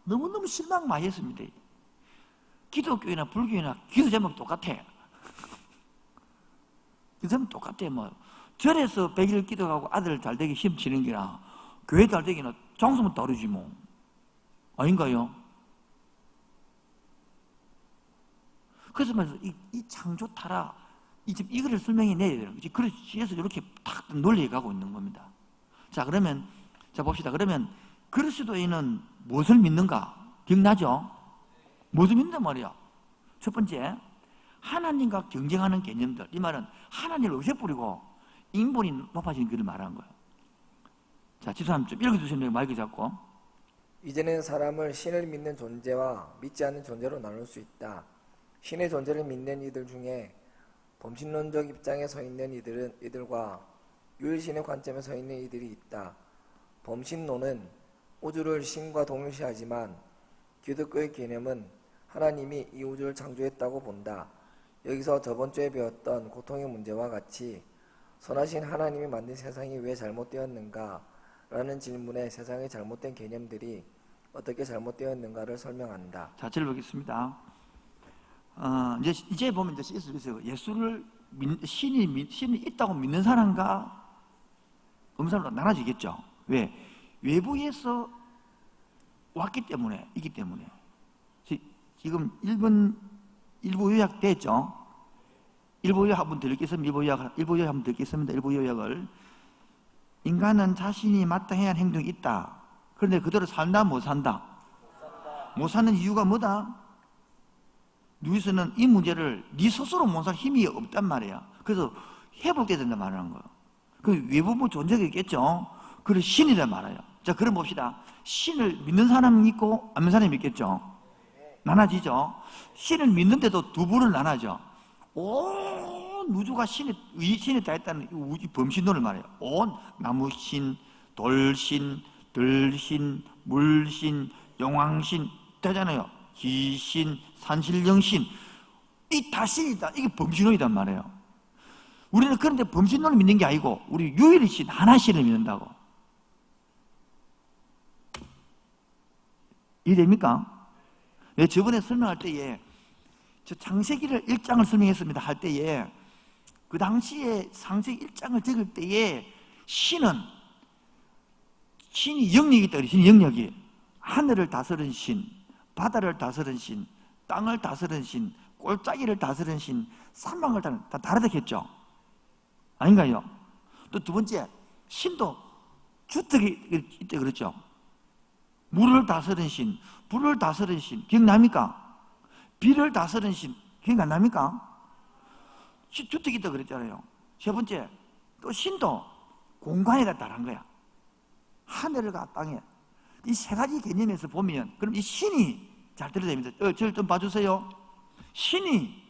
A: 너무너무 실망 많이 했습니다. 기독교나 불교나 기도 제목 똑같아. 기도 제목 똑같아. 절에서 100일 기도하고 아들 잘 되기 시험 치는 게나 교회 잘 되기나 장소만 다르지 뭐. 아닌가요? 그래서 말해서 이 창조 타락, 이거를 설명해 내야 되는 거지. 그래서 이렇게 탁 논리해 가고 있는 겁니다. 자, 그러면, 봅시다. 그러면 그리스도인은 무엇을 믿는가? 기억나죠? 무엇을 믿는단 말이야? 첫 번째, 하나님과 경쟁하는 개념들. 이 말은 하나님을 없애버리고 인본이 높아지는 것을 말하는 거예요. 자, 집사람 좀 읽어주시면 마이크 잡고.
B: 이제는 사람을 신을 믿는 존재와 믿지 않는 존재로 나눌 수 있다. 신의 존재를 믿는 이들 중에 범신론적 입장에 서 있는 이들과 유일신의 관점에 서 있는 이들이 있다. 범신론은 우주를 신과 동일시하지만 기독교의 개념은 하나님이 이 우주를 창조했다고 본다. 여기서 저번 주에 배웠던 고통의 문제와 같이 선하신 하나님이 만든 세상이 왜 잘못되었는가? 라는 질문에 세상의 잘못된 개념들이 어떻게 잘못되었는가를 설명한다.
A: 자, 읽어보겠습니다. 이제 보면 예수를 신이 있다고 믿는 사람과 없는 사람으로 나눠지겠죠. 왜? 외부에서 왔기 때문에, 있기 때문에. 지금 일부 요약 됐죠? 일부 요약 한번 드리겠습니다. 일부 요약을. 인간은 자신이 마땅해야 할 행동이 있다. 그런데 그대로 산다, 못 산다? 못 사는 이유가 뭐다? 누이스는 이 문제를 네 스스로 못 살 힘이 없단 말이야. 그래서 회복돼야 된다 말하는 거예요. 그 외부 존재가 있겠죠? 그래서 신이란 말이에요. 자, 그럼 봅시다. 신을 믿는 사람이 있고 안 믿는 사람이 있겠죠? 나눠지죠? 신을 믿는데도 두 부를 나눠죠. 온 우주가 신이 다 있다는 이 범신론을 말해요. 온 나무신, 돌신, 들신, 물신, 용왕신 되잖아요. 기신, 산신령신, 이 다 신이다. 이게 범신론이단 말이에요. 우리는 그런데 범신론을 믿는 게 아니고 우리 유일신, 하나신을 믿는다고. 이해됩니까? 예, 저번에 설명할 때에 저 창세기를 1장을 설명했습니다. 할 때에 그 당시에 창세기 1장을 적을 때에 신이 영역이 있다 그래요. 신이 영역이 하늘을 다스리는 신, 바다를 다스리는 신, 땅을 다스리는 신, 골짜기를 다스리는 신, 사망을 다 다르다 했죠. 아닌가요? 또 두 번째, 신도 주택이 있다 그랬죠. 물을 다스리는 신, 불을 다스리는 신, 기억납니까? 비를 다스리는 신, 기억 안 납니까? 주택이 있다 그랬잖아요. 세 번째, 또 신도 공간에 따른 거야. 하늘과 땅에. 이 세 가지 개념에서 보면, 그럼 이 신이 잘 들어야 됩니다. 저를 좀 봐주세요. 신이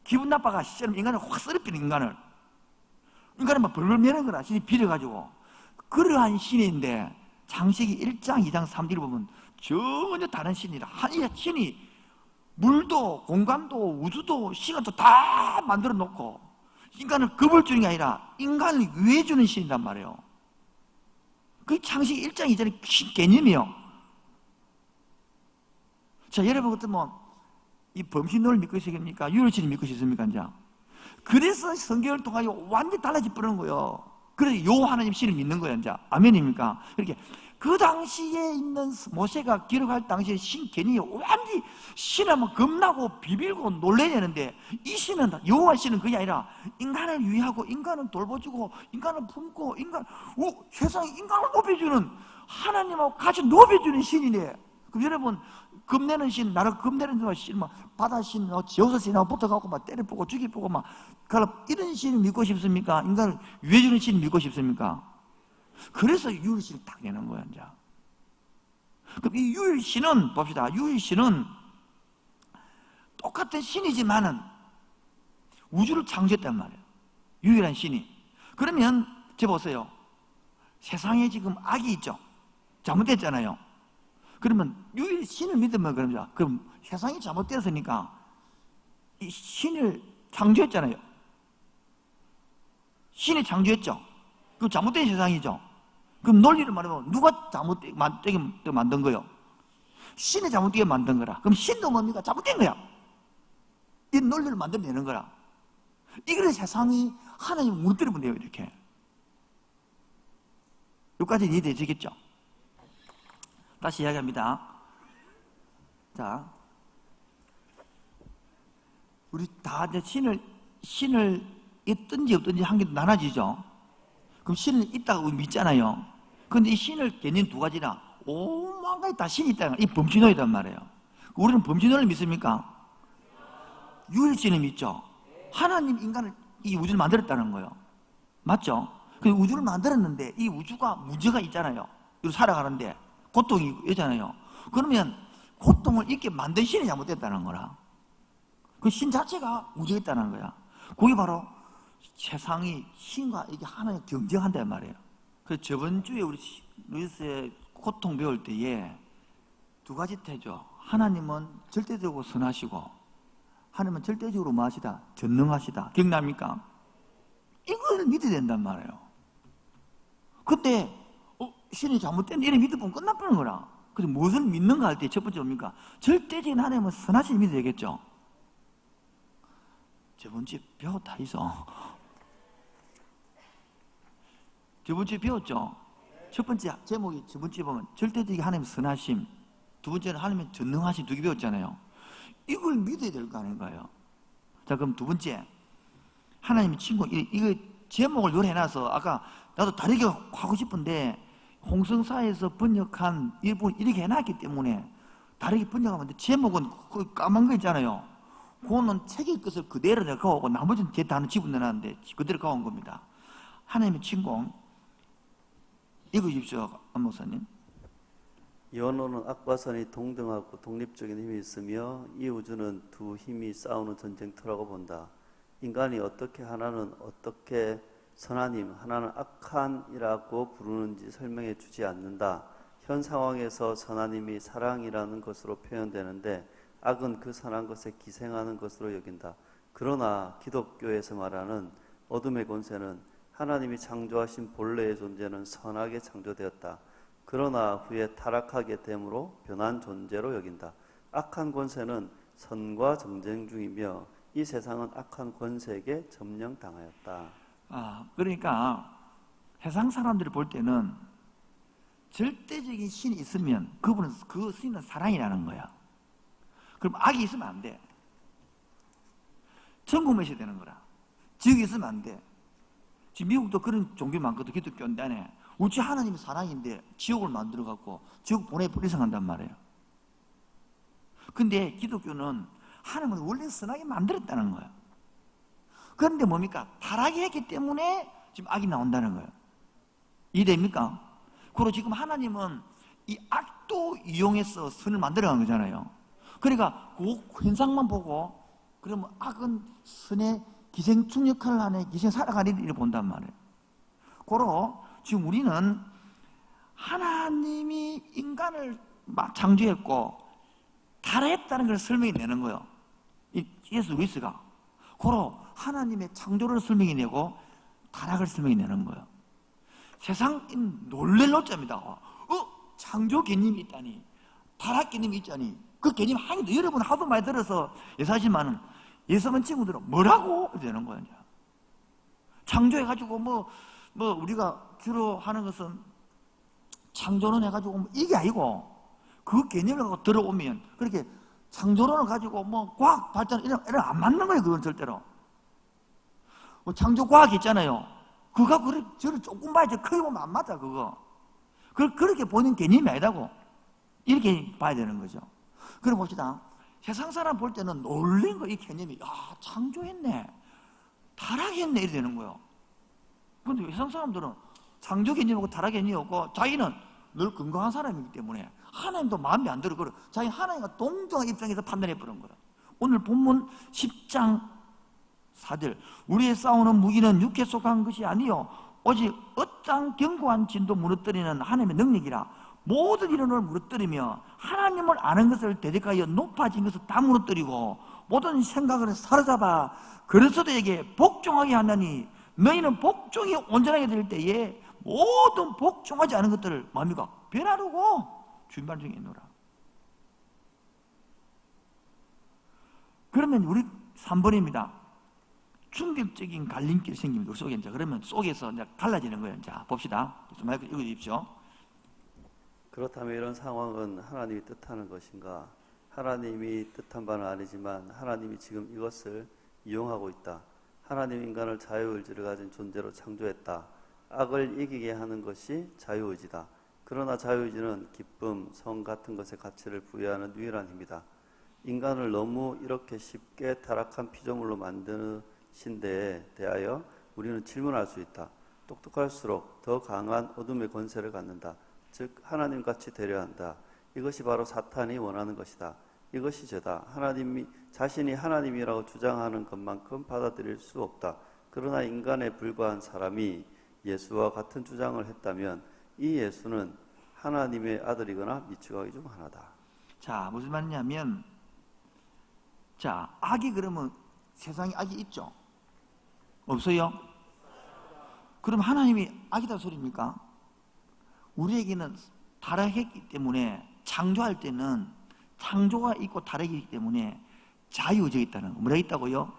A: 기분 나빠가 시처럼 인간을 확 쓰러뜨리는 인간을 막 벌벌 매는 거라. 신이 빌어가지고. 그러한 신인데, 창세기 1장, 2장, 3장을 보면 전혀 다른 신이라. 이 신이 물도, 공간도, 우주도, 시간도 다 만들어 놓고, 인간을 겁을 주는 게 아니라 인간을 위해 주는 신이란 말이에요. 그 창세기 1장, 2장의 개념이요. 자, 여러분 같으면 이 범신론을 믿고 있습니까? 유일신을 믿고 있습니까? 이제. 그래서 성경을 통하여 완전히 달라져 버리는 거예요. 그래서 요 하나님 신을 믿는 거예요. 이제. 아멘입니까? 그렇게 그 당시에 있는 모세가 기록할 당시에 신 개념이 완전히 신하면 겁나고 비빌고 놀래야 되는데, 이 신은, 여호와 신은 그게 아니라 인간을 위하고 인간을 돌봐주고 인간을 품고 세상에 인간을 높여주는, 하나님하고 같이 높여주는 신이네. 그럼 여러분, 겁내는 신, 나를 겁내는 신, 바다 신, 지오사 신하고 붙어갖고 막 때려보고 죽이보고 막 이런 신을 믿고 싶습니까? 인간을 위해주는 신을 믿고 싶습니까? 그래서 유일신을 딱 내는 거야, 이제. 그럼 이 유일신은, 봅시다. 유일신은 똑같은 신이지만은 우주를 창조했단 말이에요. 유일한 신이. 그러면, 보세요. 세상에 지금 악이 있죠. 잘못됐잖아요. 그러면 유일신을 믿으면 그럼 세상이 잘못됐으니까 이 신을 창조했잖아요. 신이 창조했죠. 그럼 잘못된 세상이죠. 그럼 논리를 말하면 누가 잘못되게 만든 거예요? 신이 잘못되게 만든 거라. 그럼 신도 뭡니까? 잘못된 거야. 이 논리를 만들어내는 거라. 이거는 세상이 하나님을 무너뜨리면 돼요, 이렇게. 여기까지 이해되시겠죠? 다시 이야기합니다. 자, 우리 다 이제 신을 있든지 없든지 한 개 나눠지죠? 그럼 신은 있다고 믿잖아요. 그런데 이 신을 개념 두 가지나 오만 가지 다 신이 있다는 거예요. 이 범신론이란 말이에요. 우리는 범신론을 믿습니까? 유일신을 믿죠. 하나님 인간을, 이 우주를 만들었다는 거예요. 맞죠? 그 우주를 만들었는데 이 우주가 문제가 있잖아요. 이거 살아가는데 고통이 있잖아요. 그러면 고통을 있게 만든 신이 잘못됐다는 거라. 그 신 자체가 문제가 있다는 거야. 그게 바로 세상이 신과 이게 하나님 경쟁한단 말이에요. 그래서 저번 주에 우리 루이스의 고통 배울 때에 두 가지 태죠. 하나님은 절대적으로 선하시고 하나님은 절대적으로 뭐하시다? 전능하시다. 기억납니까? 이걸 믿어야 된단 말이에요. 그때 신이 잘못된 일을 믿어보면 끝나버리는 거라. 그래서 무엇을 믿는가 할 때 첫 번째 뭡니까? 절대적인 하나님은 선하신 믿어야 되겠죠. 저번 주에 배웠다 있어. 저번 주에 배웠죠? 첫 번째 제목이 저번 주에 보면 절대적인 하나님 선하심, 두 번째는 하나님의 전능하심, 두 개 배웠잖아요. 이걸 믿어야 될 거 아닌가요? 자, 그럼 두 번째, 하나님의 친구. 이거 제목을 요래해놔서 아까 나도 다르게 하고 싶은데 홍성사에서 번역한 일본 이렇게 해놨기 때문에 다르게 번역하면 돼. 제목은 그 까만 거 있잖아요. 그거는 책의 것을 그대로 내가 가오고 나머지는 제 단어 집어넣어놨는데 그대로 가온 겁니다. 하나님의 친구. 읽으십시오, 안 목사님.
C: 연호는 악과 선이 동등하고 독립적인 힘이 있으며 이 우주는 두 힘이 싸우는 전쟁터라고 본다. 인간이 어떻게 하나는 어떻게 선한 힘, 하나는 악한이라고 부르는지 설명해 주지 않는다. 현 상황에서 선한 힘이 사랑이라는 것으로 표현되는데 악은 그 선한 것에 기생하는 것으로 여긴다. 그러나 기독교에서 말하는 어둠의 권세는 하나님이 창조하신 본래의 존재는 선하게 창조되었다. 그러나 후에 타락하게 됨으로 변한 존재로 여긴다. 악한 권세는 선과 정쟁 중이며 이 세상은 악한 권세에게 점령당하였다.
A: 그러니까 세상 사람들이 볼 때는 절대적인 신이 있으면 그분은 그 신은 사랑이라는 거야. 그럼 악이 있으면 안 돼. 천국만 있어야 되는 거라. 지옥이 있으면 안 돼. 지금 미국도 그런 종교 많거든. 기독교인데 안에 우리 하나님이 사랑인데 지옥을 만들어갖고 지옥 보내버리성한단 말이에요. 근데 기독교는 하나님은 원래 선하게 만들었다는 거예요. 그런데 뭡니까? 타락이 했기 때문에 지금 악이 나온다는 거예요. 이해됩니까? 그리고 지금 하나님은 이 악도 이용해서 선을 만들어간 거잖아요. 그러니까 그 현상만 보고 그러면 악은 선의 기생충 역할을 하네, 기생 살아가는 일을 본단 말이에요. 그러 지금 우리는 하나님이 인간을 창조했고 타락했다는 걸 설명해 내는 거예요. 이 예수 그리스도가. 그러 하나님의 창조를 설명해 내고 타락을 설명해 내는 거예요. 세상 놀랄 노자입니다. 창조 개념이 있다니, 타락 개념이 있다니. 그 개념 하기도 여러분 하도 많이 들어서 예사지만은 예수만 친구들은 뭐라고 되는 거예요. 창조해가지고 뭐 우리가 주로 하는 것은 창조론 해가지고 이게 아니고 그 개념을 갖고 들어오면 그렇게 창조론을 가지고 과학 발전 이런 안 맞는 거예요. 그건 절대로. 창조 과학 있잖아요. 그거 저를 조금 봐야지 크게 보면 안 맞아 그거. 그렇게 보는 개념이 아니다고 이렇게 봐야 되는 거죠. 그럼 봅시다. 세상 사람 볼 때는 놀란 거 이 개념이 창조했네, 타락했네 이래 되는 거예요. 그런데 세상 사람들은 창조 개념이고 타락 개념이 없고 자기는 늘 건강한 사람이기 때문에 하나님도 마음에 안 들어. 자기 하나님과 동등한 입장에서 판단해 버린 거예요. 오늘 본문 10장 4절 우리의 싸우는 무기는 육에 속한 것이 아니요 오직 어떠한 견고한 진도 무너뜨리는 하나님의 능력이라. 모든 이론을 무너뜨리며 하나님을 아는 것을 대적하여 높아진 것을 다 무너뜨리고 모든 생각을 사로잡아 그리스도에게 복종하게 하나니 너희는 복종이 온전하게 될 때에 모든 복종하지 않은 것들을 뭡니까? 변화르고 준비한 중에 있노라. 그러면 우리 3번입니다. 충격적인 갈림길이 생깁니다. 우리 속에 이제 그러면 속에서 이제 갈라지는 거예요. 자, 봅시다. 좀 마이크 읽어주십시오.
C: 그렇다면 이런 상황은 하나님이 뜻하는 것인가? 하나님이 뜻한 바는 아니지만 하나님이 지금 이것을 이용하고 있다. 하나님 인간을 자유의지를 가진 존재로 창조했다. 악을 이기게 하는 것이 자유의지다. 그러나 자유의지는 기쁨, 성 같은 것에 가치를 부여하는 유일한 힘이다. 인간을 너무 이렇게 쉽게 타락한 피조물로 만드신 데에 대하여 우리는 질문할 수 있다. 똑똑할수록 더 강한 어둠의 권세를 갖는다. 즉 하나님같이 되려 한다. 이것이 바로 사탄이 원하는 것이다. 이것이 죄다. 하나님이 자신이 하나님이라고 주장하는 것만큼 받아들일 수 없다. 그러나 인간에 불과한 사람이 예수와 같은 주장을 했다면 이 예수는 하나님의 아들이거나 미치광이 중 하나다.
A: 자, 무슨 말이냐면 자, 악이 그러면 세상에 악이 있죠? 없어요? 그럼 하나님이 악이다 소리입니까? 우리에게는 타락했기 때문에 창조할 때는 창조가 있고 타락이 있기 때문에 자유의지가 있다는 거. 뭐라 있다고요?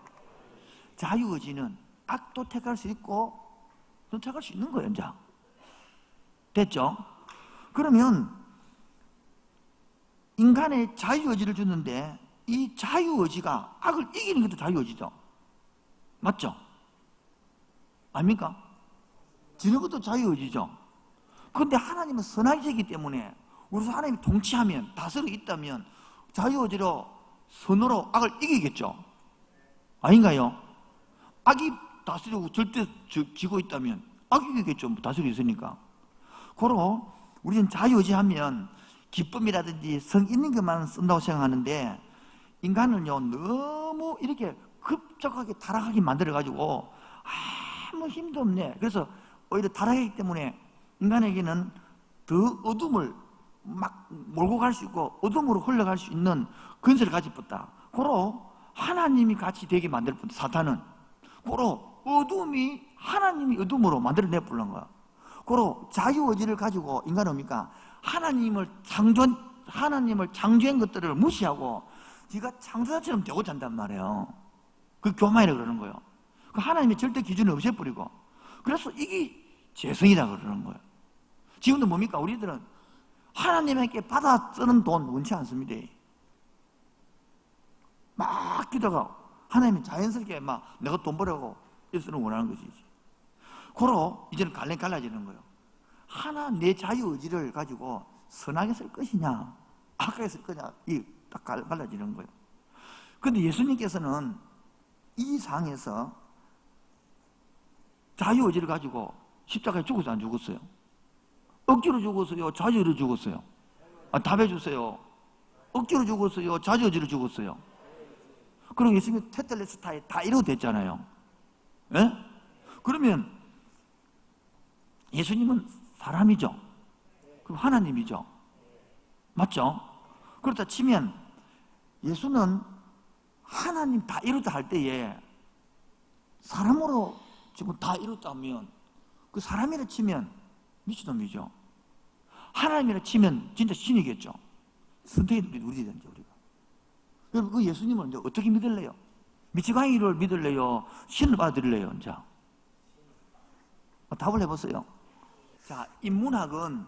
A: 자유의지는 악도 택할 수 있고 선택할 수 있는 거예요. 이제 됐죠? 그러면 인간의 자유의지를 주는데 이 자유의지가 악을 이기는 것도 자유의지죠. 맞죠? 아닙니까? 지는 것도 자유의지죠. 그런데 하나님은 선하시기 때문에 우리서 하나님이 통치하면 다스리고 있다면 자유의지로 선으로 악을 이기겠죠. 아닌가요? 악이 다스리고 절대 지고 있다면 악이 이기겠죠. 다스리고 있으니까. 그러 우리는 자유의지하면 기쁨이라든지 성 있는 것만 쓴다고 생각하는데 인간은요 너무 이렇게 급작하게 타락하게 만들어가지고 아무 힘도 없네. 그래서 오히려 타락하기 때문에 인간에게는 더 어둠을 막 몰고 갈 수 있고 어둠으로 흘러갈 수 있는 근세를 가졌다. 그러 하나님이 같이 되게 만들 뿐 사탄은 그러 어둠이 하나님이 어둠으로 만들어내 버린 거야. 그로 자유의지를 가지고 인간은 뭡니까? 하나님을 창조한 것들을 무시하고 지가 창조자처럼 되고자 한단 말이에요. 그 교만이라고 그러는 거예요. 그 하나님의 절대 기준을 없애버리고. 그래서 이게 재성이라 그러는 거예요. 지금도 뭡니까? 우리들은 하나님에게 받아 쓰는 돈 원치 않습니다. 막 기도가 하나님이 자연스럽게 막 내가 돈 벌려고 쓰는 원하는 것이지. 그로 이제는 갈라지는 거예요. 하나 내 자유의지를 가지고 선하게 쓸 것이냐 악하게 쓸 거냐 이 딱 갈라지는 거예요. 그런데 예수님께서는 이 상에서 자유의지를 가지고 십자가에 죽어서 안 죽었어요? 억지로 죽었어요? 자유의지로 죽었어요? 답해 주세요. 억지로 죽었어요? 자유의지로 죽었어요? 그럼 예수님이 테텔레스타에 다 이러고 됐잖아요. 예? 그러면 예수님은 사람이죠. 그럼 하나님이죠. 맞죠? 그렇다 치면 예수는 하나님 다 이루다 할 때에 사람으로 지금 다 이루다 하면 그 사람이라 치면 미친놈이죠. 하나님이라 치면 진짜 신이겠죠. 선택이 우리든지 우리가. 여러분 그 예수님을 이제 어떻게 믿을래요? 미치광이를 믿을래요? 신을 받아들일래요? 이제 답을 해보세요. 자, 인문학은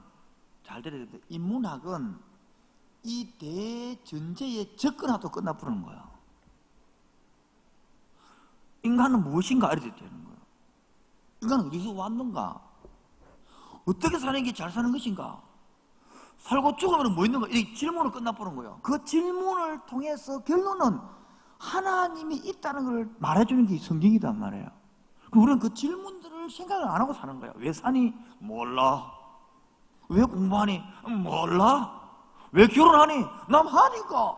A: 잘 들어야 됩니다. 인문학은 이 대전제에 접근하도 끝나버리는 거야. 인간은 무엇인가 알아야 되는 거야. 인간은 어디서 왔는가? 어떻게 사는 게 잘 사는 것인가? 살고 죽으면 뭐 있는가? 이 질문으로 끝나버리는 거야. 그 질문을 통해서 결론은 하나님이 있다는 걸 말해주는 게 성경이단 말이에요. 그럼 우리는 그 질문들을 생각을 안 하고 사는 거야. 왜 사니? 몰라. 왜 공부하니? 몰라. 왜 결혼하니? 남 하니까.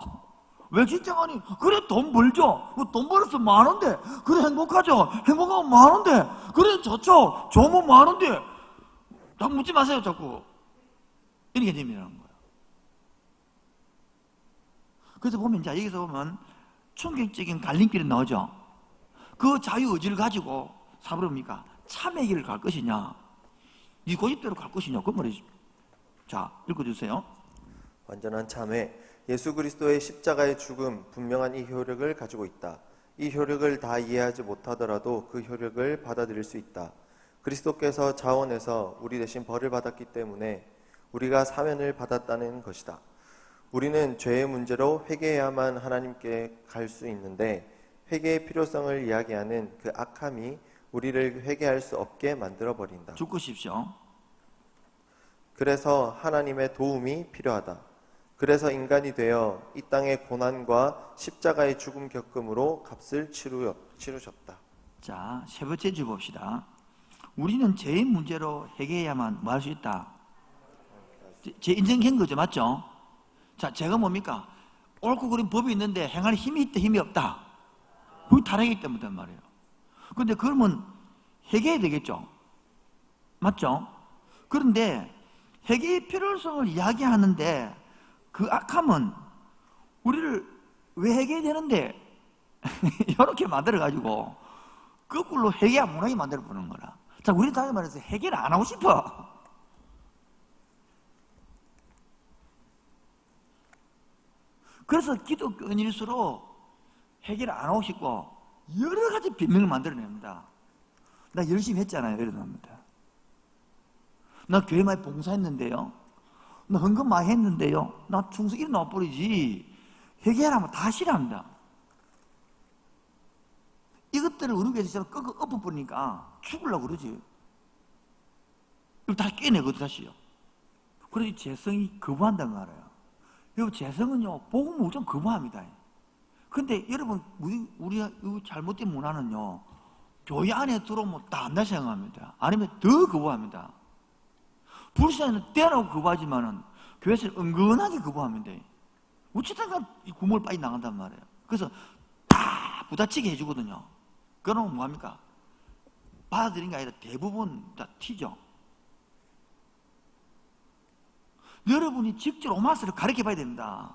A: 왜 직장하니? 그래 돈 벌죠. 돈 벌어서 많은데 그래 행복하죠. 행복하면 많은데 그래 좋죠. 좋으면 많은데 다 묻지 마세요 자꾸. 이렇게 되면 거예요. 그래서 보면 이제 여기서 보면 충격적인 갈림길이 나오죠. 그 자유의지를 가지고 사부릅니까? 참의 길을 갈 것이냐 네 고집대로 갈 것이냐 그 말이죠. 자 읽어주세요.
D: 완전한 참회, 예수 그리스도의 십자가의 죽음 분명한 이 효력을 가지고 있다. 이 효력을 다 이해하지 못하더라도 그 효력을 받아들일 수 있다. 그리스도께서 자원해서 우리 대신 벌을 받았기 때문에 우리가 사면을 받았다는 것이다. 우리는 죄의 문제로 회개해야만 하나님께 갈 수 있는데 회개의 필요성을 이야기하는 그 악함이 우리를 회개할 수 없게 만들어버린다.
A: 죽으십시오.
D: 그래서 하나님의 도움이 필요하다. 그래서 인간이 되어 이 땅의 고난과 십자가의 죽음 겪음으로 값을 치르셨다.
A: 자, 세 번째 주 봅시다. 우리는 죄의 문제로 회개해야만 뭐 할 수 있다? 죄 인정한 거죠, 맞죠? 자, 죄가 뭡니까? 옳고 그른 법이 있는데 행할 힘이 있다, 힘이 없다. 그게 타락이기 때문이란 말이에요. 그런데 그러면 회개해야 되겠죠? 맞죠? 그런데 회개의 필요성을 이야기하는데 그 악함은 우리를 왜 회개해야 되는데 이렇게 만들어가지고 거꾸로 회개 안 못하게 만들어보는 거라. 자, 우리 다시 말해서 회개를 안 하고 싶어. 그래서 기독교인일수록 회개를 안 하고 싶고 여러 가지 변명을 만들어냅니다. 나 열심히 했잖아요. 이러답니다. 나 교회 많이 봉사했는데요. 나 헌금 많이 했는데요. 나 충성 이리 나와버리지. 회개하라면 다 싫어합니다. 이것들을 우리 교회에서 엎어버리니까 죽으려고 그러지. 이걸 다 깨내거든 다시요. 그래서 재성이 거부한다는 거 알아요. 여러분 재성은요 복음을 우선 거부합니다. 근데 여러분 우리가 잘못된 문화는요 교회 안에 들어오면 다 안다 생각합니다. 아니면 더 거부합니다. 불신자는 떼어나고 거부하지만은 교회에서 은근하게 거부합니다. 어찌든가 이 구멍을 빠져 나간단 말이에요. 그래서 다 부딪히게 해주거든요. 그러면 뭐합니까? 받아들인 게 아니라 대부분 다 튀죠. 여러분이 직접 로마서를 가르쳐 봐야 됩니다.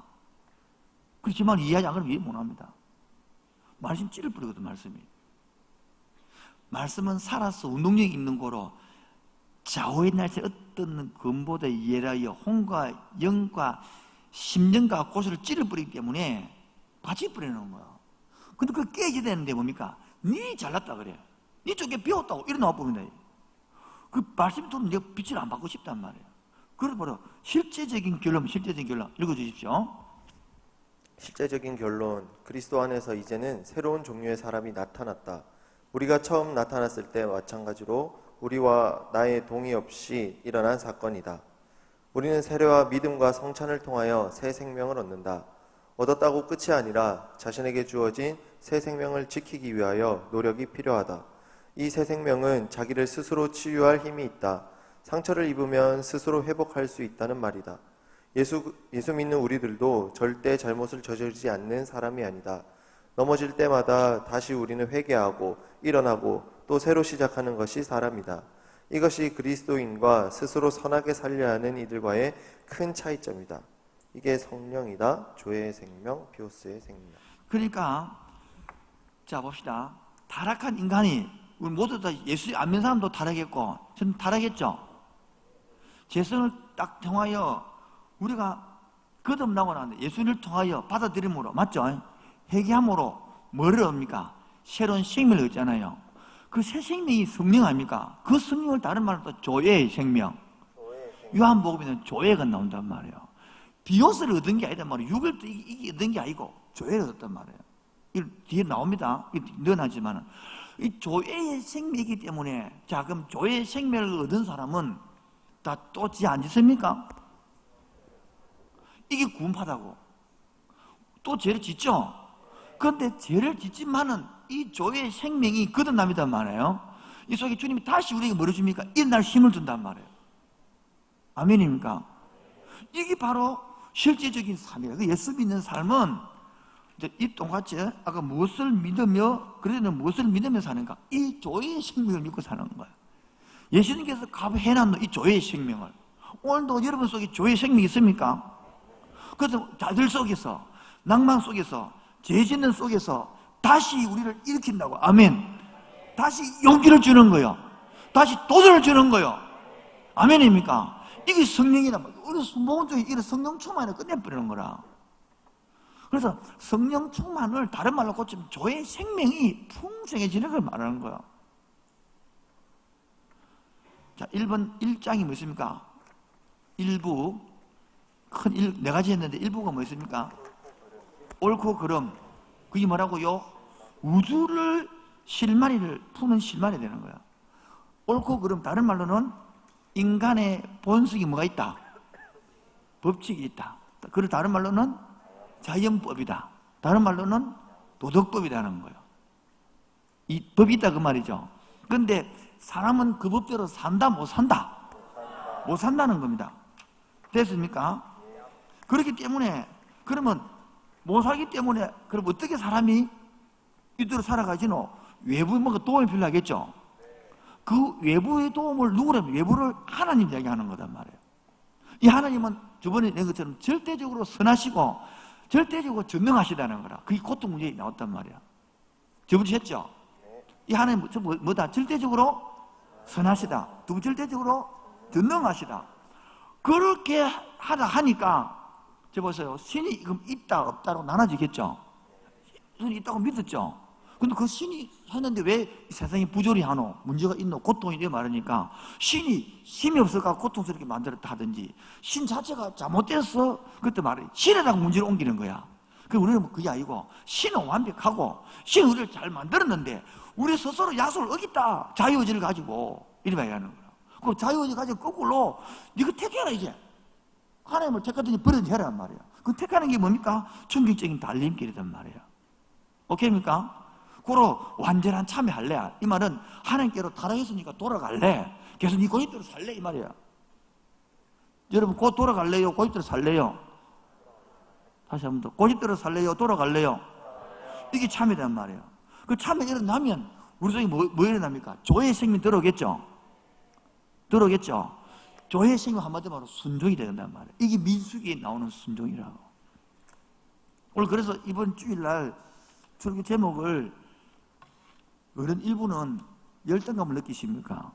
A: 그렇지만 이해하지 않으면 이해 못 합니다. 말씀 찌를 뿌리거든, 말씀이. 말씀은 살아서 운동력이 있는 거로 좌우의 날씨 어떤 검보다 예라여 혼과 영과 심령과 고소를 찔러버리기 때문에 바치버리는 거야. 근데 그 깨지야 되는데 뭡니까? 니 잘났다 그래. 니 쪽에 배웠다고 이런 나와 보인다. 그 말씀이 들으면 내가 빛을 안 받고 싶단 말이에요. 그래서 바로 실제적인 결론 읽어주십시오.
D: 실제적인 결론, 그리스도 안에서 이제는 새로운 종류의 사람이 나타났다. 우리가 처음 나타났을 때 마찬가지로 우리와 나의 동의 없이 일어난 사건이다. 우리는 세례와 믿음과 성찬을 통하여 새 생명을 얻는다. 얻었다고 끝이 아니라 자신에게 주어진 새 생명을 지키기 위하여 노력이 필요하다. 이 새 생명은 자기를 스스로 치유할 힘이 있다. 상처를 입으면 스스로 회복할 수 있다는 말이다. 예수 믿는 우리들도 절대 잘못을 저지르지 않는 사람이 아니다. 넘어질 때마다 다시 우리는 회개하고 일어나고 또 새로 시작하는 것이 사람이다. 이것이 그리스도인과 스스로 선하게 살려야 하는 이들과의 큰 차이점이다. 이게 성령이다. 조의 생명, 비오스의 생명.
A: 그러니까 자 봅시다. 타락한 인간이 우리 모두 다 예수 안 믿는 사람도 타락했고 저는 타락했죠. 죄성을 딱 통하여 우리가 거듭나고 나는데 예수를 통하여 받아들임으로 맞죠? 회개함으로 뭐를 얻습니까? 새로운 생명을 얻잖아요. 그 새 생명이 성령 아닙니까? 그 성령을 다른 말로 또 조의 생명. 요한복음에는 조회가 나온단 말이에요. 비오스를 얻은 게 아니단 말이에요. 육을 이게 얻은 게 아니고 조회를 얻었단 말이에요. 이 뒤에 나옵니다. 늘어나지만은 이 조회의 생명이기 때문에 자 그럼 조회의 생명을 얻은 사람은 다 또 지 안 짓습니까? 이게 구원파다고. 또 죄를 짓죠? 그런데 죄를 짓지만은 이 조의 생명이 거듭납니다 말이에요. 이 속에 주님이 다시 우리에게 뭐를 줍니까? 일어날 힘을 준단 말이에요. 아멘입니까? 이게 바로 실제적인 삶이에요. 그 예수 믿는 삶은 이제 이 똑같이 아까 무엇을 믿으며 그러는 무엇을 믿으며 사는가? 이 조의 생명을 믿고 사는 거예요. 예수님께서 해놨는 이 조의 생명을 오늘도 여러분 속에 조의 생명이 있습니까? 그래서 자들 속에서 낭만 속에서 죄 짓는 속에서 다시 우리를 일으킨다고. 아멘. 다시 용기를 주는 거예요. 다시 도전을 주는 거예요. 아멘입니까? 이게 성령이란 말이에요. 우리 순복음적인 이런 성령 충만을 끝내버리는 거라. 그래서 성령 충만을 다른 말로 고치면 조의 생명이 풍성해지는 걸 말하는 거예요. 자, 1번 1장이 뭐 있습니까? 1부 큰 네 가지 했는데 1부가 뭐 있습니까? 옳고 그름. 그게 뭐라고요? 우주를 실마리를 푸는 실마리 되는 거야. 옳고 그름 다른 말로는 인간의 본성이 뭐가 있다? 법칙이 있다. 그리고 다른 말로는 자연법이다. 다른 말로는 도덕법이라는 거예요. 이 법이 있다 그 말이죠. 그런데 사람은 그 법대로 산다 못 산다? 못 산다는 겁니다. 됐습니까? 그렇기 때문에 그러면 못 살기 때문에 그럼 어떻게 사람이 이대로 살아가지노? 외부 뭔가 도움이 필요하겠죠. 그 외부의 도움을 누구라면 외부를 하나님 이야기하는 거단 말이에요. 이 하나님은 저번에 낸 것처럼 절대적으로 선하시고 절대적으로 전능하시다는 거라. 그게 고통 문제에 나왔단 말이야. 저번에 했죠. 이 하나님 뭐다? 절대적으로 선하시다. 두 번 절대적으로 전능하시다. 그렇게 하니까 저 보세요. 신이 그럼 있다 없다로 나눠지겠죠. 신이 있다고 믿었죠. 근데 그 신이 했는데 왜 세상이 부조리 하노? 문제가 있노? 고통이 있노? 말하니까 신이 힘이 없을까 고통스럽게 만들었다 하든지 신 자체가 잘못됐어? 그때 말해 신에다가 문제를 옮기는 거야. 그 우리는 그게 아니고 신은 완벽하고 신은 우리를 잘 만들었는데 우리 스스로 약속을 어겼다. 자유의지를 가지고 이렇게 얘기하는 거야. 그 자유의지 가지고 거꾸로 네가 택해라 이제. 하나님을 택하더니 버리지 해란 말이야. 그 택하는 게 뭡니까? 충격적인 달림길이란 말이야. 오케이입니까? 그로 완전한 참여할래. 이 말은 하나님께로 타락했으니까 돌아갈래. 계속 네 고집대로 살래 이 말이야. 여러분 곧 돌아갈래요? 고집대로 살래요? 다시 한 번 더. 고집대로 살래요? 돌아갈래요? 이게 참여란 말이에요. 그 참여 일어나면 우리 속에 뭐 일어납니까? 조의 생명이 들어오겠죠? 들어오겠죠? 조의 생명 한마디로 말하면 순종이 된단 말이에요. 이게 민수기에 나오는 순종이라고. 오늘 그래서 이번 주일날 설교 제목을 어른 일부는 열등감을 느끼십니까?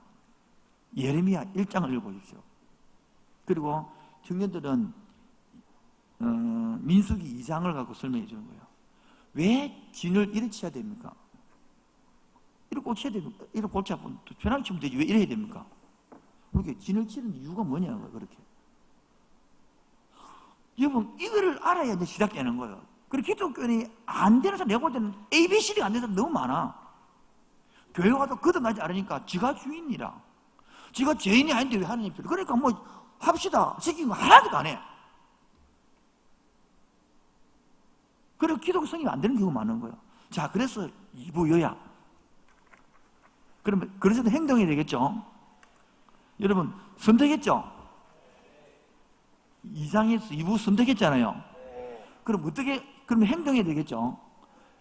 A: 예레미야 1장을 읽어보십시오. 그리고 청년들은 민수기 2장을 갖고 설명해 주는 거예요. 왜 진을 이렇게 쳐야 됩니까? 이렇게 꽂혀야 됩니까? 이렇게 꽂지 않고 편하게 치면 되지 왜 이래야 됩니까? 그렇게 진을 치는 이유가 뭐냐고요. 그렇게 여러분 이거를 알아야 이제 시작되는 거예요. 그리고 기독교인이 안 되는 사람, 내가 볼 때는 ABCD가 안 되는 사람 너무 많아. 교회 와도 거듭나지 않으니까 지가 주인이라, 지가 죄인이 아닌데 왜 하느님 필요? 그러니까 뭐 합시다 시킨 거 하나도 안 해. 그리고 기독교 성립이 안 되는 경우가 많은 거예요. 자, 그래서 이부 요약. 그러면 그래서 행동이 되겠죠. 여러분 선택했죠. 2장에서 2부 선택했잖아요. 그럼 어떻게, 그러면 행동이 되겠죠.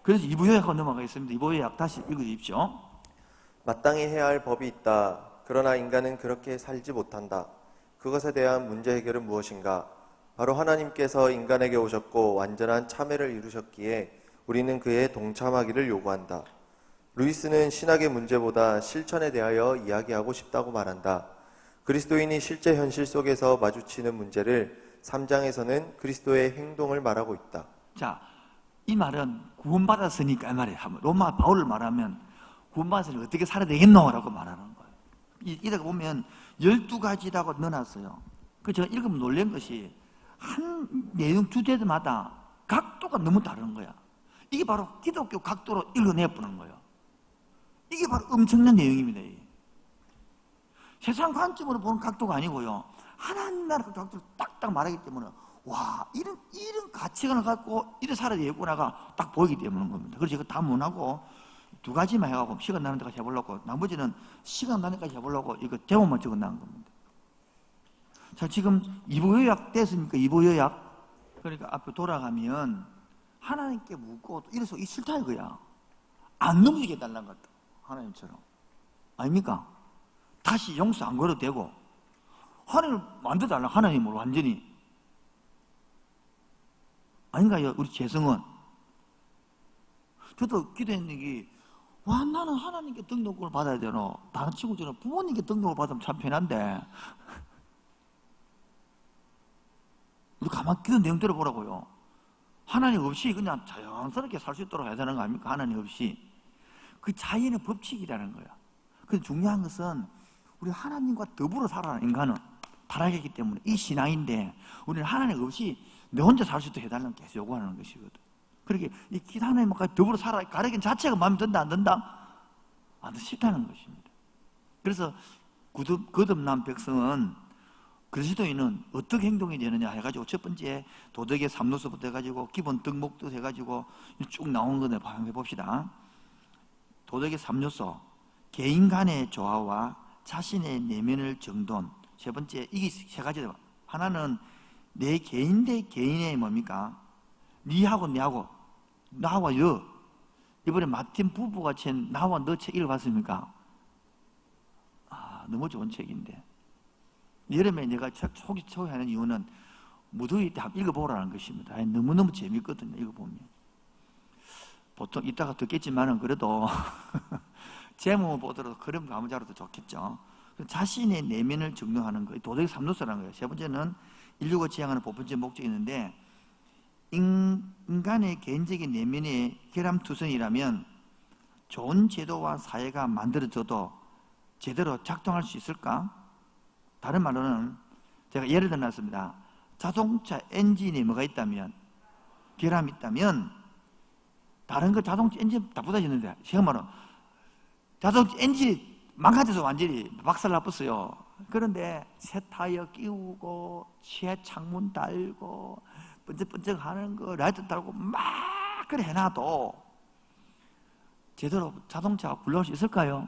A: 그래서 2부 요약하고 넘어가겠습니다. 2부 요약 다시 읽어주십시오.
D: 마땅히 해야 할 법이 있다. 그러나 인간은 그렇게 살지 못한다. 그것에 대한 문제 해결은 무엇인가? 바로 하나님께서 인간에게 오셨고 완전한 참회를 이루셨기에 우리는 그에 동참하기를 요구한다. 루이스는 신학의 문제보다 실천에 대하여 이야기하고 싶다고 말한다. 그리스도인이 실제 현실 속에서 마주치는 문제를 3장에서는 그리스도의 행동을 말하고 있다.
A: 자, 이 말은 구원받았으니까 이 말이에요. 로마 바울을 말하면 구원받았으니 어떻게 살아야 되겠노? 라고 말하는 거예요. 이다가 보면 12가지라고 넣어놨어요. 그 제가 읽으면 놀란 것이 한 내용 주제마다 각도가 너무 다른 거야. 이게 바로 기독교 각도로 읽어내보는 거예요. 이게 바로 엄청난 내용입니다. 세상 관점으로 보는 각도가 아니고요. 하나님 나라 각도로 딱딱 말하기 때문에 와, 이런 가치관을 갖고 이래 살아야 되겠구나가 딱 보이기 때문인 겁니다. 그래서 제가 다 못하고 2가지만 해가지고 시간 나는 데까지 해보려고, 나머지는 시간 나는 데까지 해보려고 이거 제목만 적어놓은 겁니다. 자, 지금 2부 요약 됐으니까 2부 요약. 그러니까 앞으로 돌아가면 하나님께 묻고 이래서 이 싫다 이거야. 안 넘어지게 해달라는 것 같다. 하나님처럼. 아닙니까? 다시 용서 안 걸어도 되고 하나님을 만들어달라. 하나님으로 완전히. 아닌가요? 우리 재성은. 저도 기도했는 게 와, 나는 하나님께 등록을 받아야 되노? 다른 친구들은 부모님께 등록을 받으면 참 편한데 우리 가만히 기도 내용 들어보라고요. 하나님 없이 그냥 자연스럽게 살 수 있도록 해야 되는 거 아닙니까? 하나님 없이. 그 자연의 법칙이라는 거야. 근데 중요한 것은 우리 하나님과 더불어 살아가는 인간은 타락했기 때문에 이 신앙인데 우리는 하나님 없이 내 혼자 살 수 있도록 해달라는 게 계속 요구하는 것이거든. 그렇게 이 기도 하나님과 더불어 살아가는 자체가 마음에 든다 안 든다? 안 싫다는 것입니다. 그래서 거듭난 백성은, 그리스도인은 어떻게 행동이 되느냐 해가지고 첫 번째 도덕의 3요소부터 해가지고 기본 덕목도 해가지고 쭉 나오는 거 한번 해봅시다. 도덕의 3요소, 개인 간의 조화와 자신의 내면을 정돈. 세 번째, 이게 세 가지다. 하나는 내 개인 대 개인의 뭡니까? 니하고 내하고, 나와 여. 이번에 마틴 부부가 친 나와 너 책 읽어봤습니까? 아, 너무 좋은 책인데. 여름에 내가 책 소개하는 이유는 무더위 때 한번 읽어보라는 것입니다. 너무너무 재밌거든요, 읽어보면. 보통 이따가 듣겠지만은 그래도 제목을 보더라도 그림 가무자로도 좋겠죠. 자신의 내면을 정돈하는 거, 도덕의 3요소라는 거예요. 세 번째는 인류가 지향하는 보편적 목적이 있는데, 인간의 개인적인 내면의 결함투성이라면 좋은 제도와 사회가 만들어져도 제대로 작동할 수 있을까? 다른 말로는 제가 예를 들어놨습니다. 자동차 엔진에 뭐가 있다면, 결함이 있다면 다른 거 자동차 엔진 다 부서지는데, 제가 말은 자동차 엔진이 망가져서 완전히 박살났었어요. 그런데 새 타이어 끼우고 새 창문 달고 번쩍번쩍 하는 거 라이트 달고 막 그래 해놔도 제대로 자동차가 굴러갈 수 있을까요?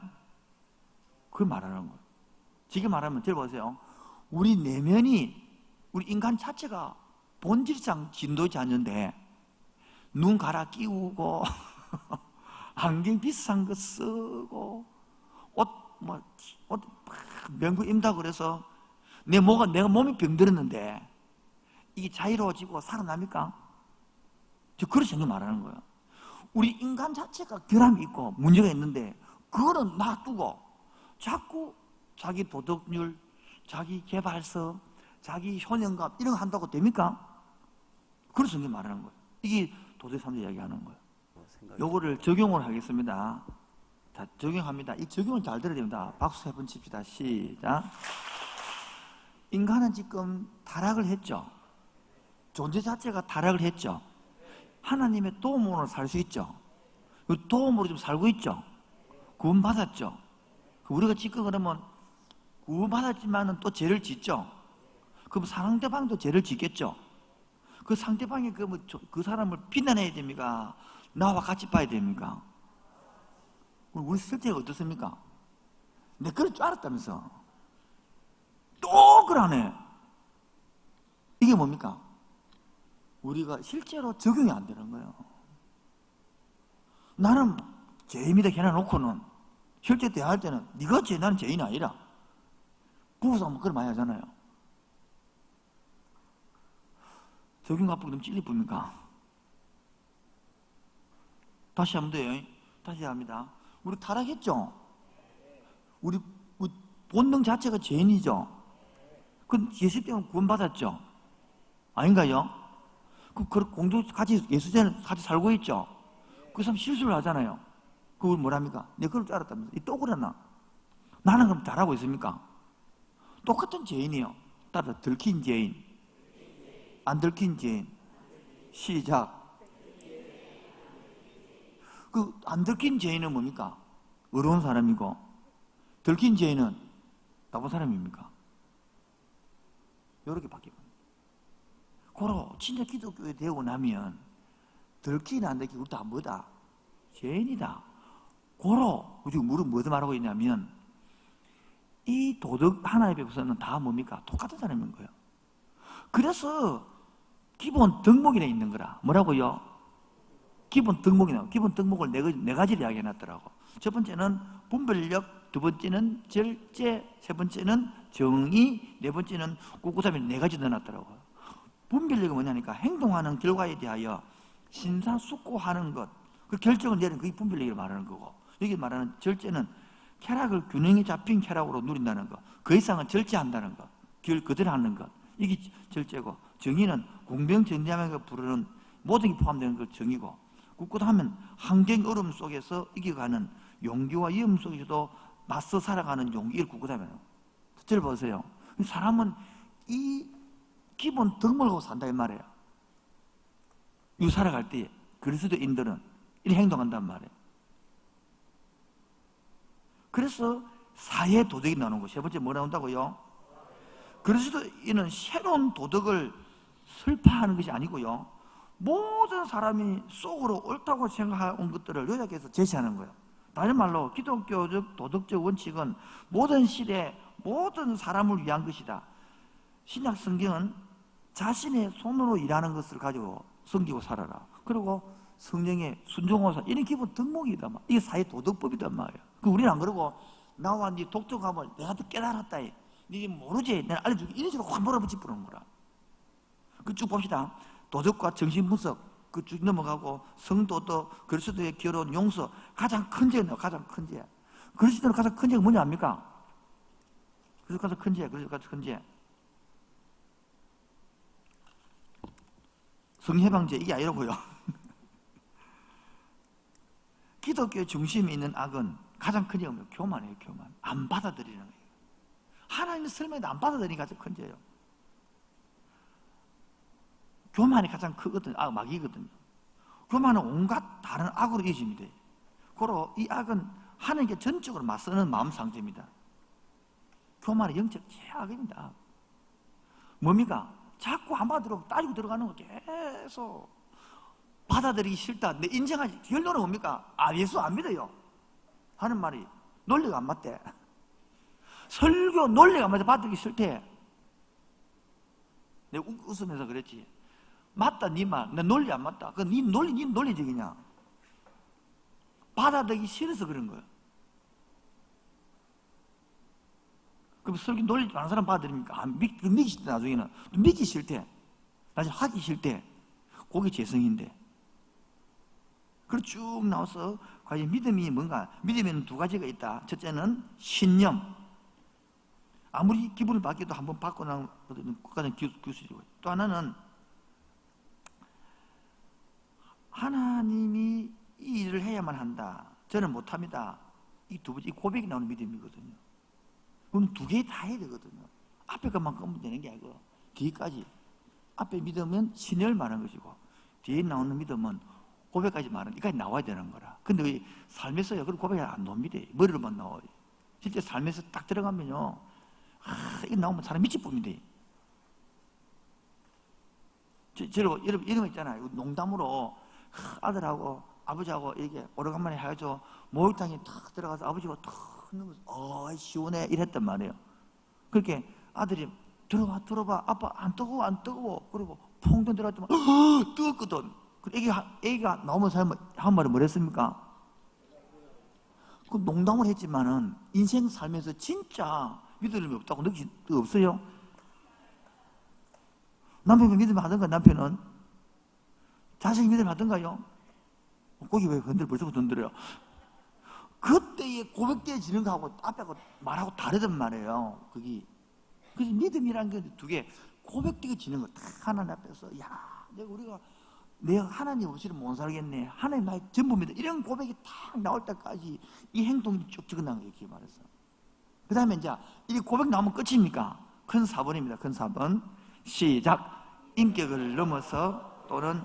A: 그걸 말하는 거예요. 지금 말하면 들어보세요. 우리 내면이, 우리 인간 자체가 본질상 진도지 않는데 눈 갈아 끼우고 안경 비싼 거 쓰고 옷 명품 입다 그래서 내가 몸이 병들었는데 이게 자유로워지고 살아납니까? 저 그렇게 생각 말하는 거예요. 우리 인간 자체가 결함이 있고 문제가 있는데 그거는 놔두고 자꾸 자기 도덕률, 자기 개발서, 자기 효능감 이런 거 한다고 됩니까? 그런 성경이 말하는 거예요. 이게 도덕 3대 이야기하는 거예요. 요거를 적용을 하겠습니다. 자, 적용합니다. 이 적용을 잘 들어야 됩니다. 박수 3번 칩시다. 시작. 인간은 지금 타락을 했죠. 존재 자체가 타락을 했죠. 하나님의 도움으로 살 수 있죠. 그 도움으로 좀 살고 있죠. 구원받았죠. 우리가 지금 그러면 구원받았지만은 또 죄를 짓죠. 그럼 상대방도 죄를 짓겠죠. 그 상대방이 그 사람을 비난해야 됩니까? 나와 같이 봐야 됩니까? 우리 실제가 어떻습니까? 내 그럴 줄 알았다면서. 또 그러네. 이게 뭡니까? 우리가 실제로 적용이 안 되는 거예요. 나는 죄입니다 해놔놓고는 실제 대화할 때는 네가 죄, 나는 죄인이 아니라. 부부싸움 그걸 많이 하잖아요. 적용 갚고 너무 찔리 쁩니까? 다시 하면 돼요. 다시 합니다. 우리 타락했죠? 우리 본능 자체가 죄인이죠? 그 예수 때문에 구원받았죠? 아닌가요? 공동 같이 예수자는 같이 살고 있죠? 그 사람 실수를 하잖아요. 그걸 뭐랍니까? 내가 그럴 줄 알았다면서. 또 그러나? 나는 그럼 잘하고 있습니까? 똑같은 죄인이에요. 따라 들킨 죄인, 안 들킨 죄인. 시작. 그 안 들킨 죄인은 뭡니까? 의로운 사람이고, 들킨 죄인은 나쁜 사람입니까? 이렇게 바뀌어요. 고로 진짜 기독교에 되고 나면 들키나 안 들키나 우리 다 뭐다? 죄인이다. 고로 지금 우리 뭐도 말하고 있냐면 이 도덕 하나에 비해서는 다 뭡니까? 똑같은 사람인 거예요. 그래서 기본 덕목이나 있는 거라. 뭐라고요? 기본 덕목이나. 기본 덕목을 네 가지를 이야기해놨더라고. 첫 번째는 분별력, 두 번째는 절제, 세 번째는 정의, 네 번째는 꿋꿋함이 네 가지 넣어놨더라고요. 분별력이 뭐냐니까 행동하는 결과에 대하여 심사숙고하는 것, 그 결정을 내리는 그게 분별력을 말하는 거고, 여기 말하는 절제는 쾌락을 균형이 잡힌 쾌락으로 누린다는 것, 그 이상은 절제한다는 것, 그대로 하는 것, 이게 절제고, 정의는 공병전대하면서 부르는 모든 게 포함되는 걸 정의고, 꿋꿋하면 항쟁 어려움 속에서 이겨가는 용기와 위험 속에서도 맞서 살아가는 용기를 꿋꿋하면. 저를 보세요. 사람은 이 기본 덕목을 하고 산다 이 말이에요. 이 살아갈 때 그리스도인들은 이렇게 행동한단 말이에요. 그래서 사회 도덕이 나오는 거. 세 번째 뭐 나온다고요? 그리스도인은 새로운 도덕을 설파하는 것이 아니고요, 모든 사람이 속으로 옳다고 생각한 것들을 요약해서 제시하는 거예요. 다른 말로 기독교적 도덕적 원칙은 모든 시대 모든 사람을 위한 것이다. 신약 성경은 자신의 손으로 일하는 것을 가지고 섬기고 살아라. 그리고 성령의 순종하사, 이런 기본 덕목이다. 이게 사회 도덕법이단 말이에요. 우리는 안 그러고 나와 네 독특함을 내가 더 깨달았다. 네 모르지? 내가 알려줄게. 이런 식으로 확 몰아붙이는 거라. 그 쭉 봅시다. 도덕과 정신분석 그 쭉 넘어가고 성도덕, 그리스도의 결혼, 용서, 가장 큰 죄는 가장 큰 죄. 그리스도는 가장 큰 죄가 뭐냐 압니까? 그리스도 가장 큰 죄, 그리스도 가장 큰 죄. 성해방죄 이게 아니라고요. 기독교의 중심에 있는 악은 가장 큰 죄가 뭐예요? 교만이에요. 교만. 안 받아들이는 거예요. 하나님의 설명도 안 받아들이는 게 가장 큰 죄예요. 교만이 가장 크거든요. 막이거든요. 교만은 온갖 다른 악으로 이어집니다. 고로 이 악은 하나님께 전적으로 맞서는 마음 상태입니다. 교만은 영적 최악입니다. 뭡니까? 자꾸 안 받아들고 따지고 들어가는 거 계속 받아들이기 싫다. 내 인정하지. 결론은 뭡니까? 예수 안 믿어요. 하는 말이 논리가 안 맞대. 설교 논리가 안 맞아. 받아들이기 싫대. 내가 웃으면서 그랬지. 맞다, 네 말. 내 논리 안 맞다. 그 네 논리적이냐? 받아들이기 싫어서 그런 거야. 그럼 설교 논리 많은 사람 받아들입니까? 믿기 싫대, 나중에는. 믿기 싫대. 나중에 하기 싫대. 그게 죄성인데. 그리고 쭉 나와서 과연 믿음이 뭔가? 믿음에는 두 가지가 있다. 첫째는 신념. 아무리 기분을 바뀌어도 한번 받고 나면 가장 기술이고, 또 하나는 하나님이 이 일을 해야만 한다, 저는 못합니다, 이 두 번째, 이 고백이 나오는 믿음이거든요. 그건 두 개 다 해야 되거든요. 앞에 것만 끄면 되는 게 아니고 뒤까지. 앞에 믿음은 신을 말하는 것이고, 뒤에 나오는 믿음은 고백까지 말하는, 이까지 나와야 되는 거라. 근데 왜 삶에서요, 그런 고백이 안 나옵니다. 머리로만 나와요. 실제 삶에서 딱 들어가면요, 이게 나오면 사람 미칠 뿐인데. 여러분, 이런 거 있잖아요. 농담으로 아들하고 아버지하고 이렇게 오래간만에 해가지고 목욕탕에 탁 들어가서 아버지가 탁 넣으면서 시원해 이랬단 말이에요. 그렇게 아들이 들어봐 아빠 안 뜨거워 그리고 퐁 들어갔더니 뜨겁거든. 애기가 나오면서 한 말이 뭐랬습니까? 그 농담을 했지만은 인생 살면서 진짜 믿음이 없다고 느낀 적 없어요? 남편이 믿음을 하던가, 남편은 자식이 믿음을 하던가요? 거기 왜 벌써부터 흔들어요? 그때의 고백되어지는 거하고 앞에 말하고 다르단 말이에요. 그게. 그래서 믿음이라는 게 두 개, 고백되어지는 거 딱 하나님 앞에서, 내가 하나님 없이는 못 살겠네, 하나님 나의 전부입니다, 이런 고백이 딱 나올 때까지 이 행동이 쭉 적어나는 거예요. 이렇게 말해서. 그 다음에 이제 이 고백 나오면 끝입니까? 큰 4번입니다. 큰 4번. 시작. 인격을 넘어서 또는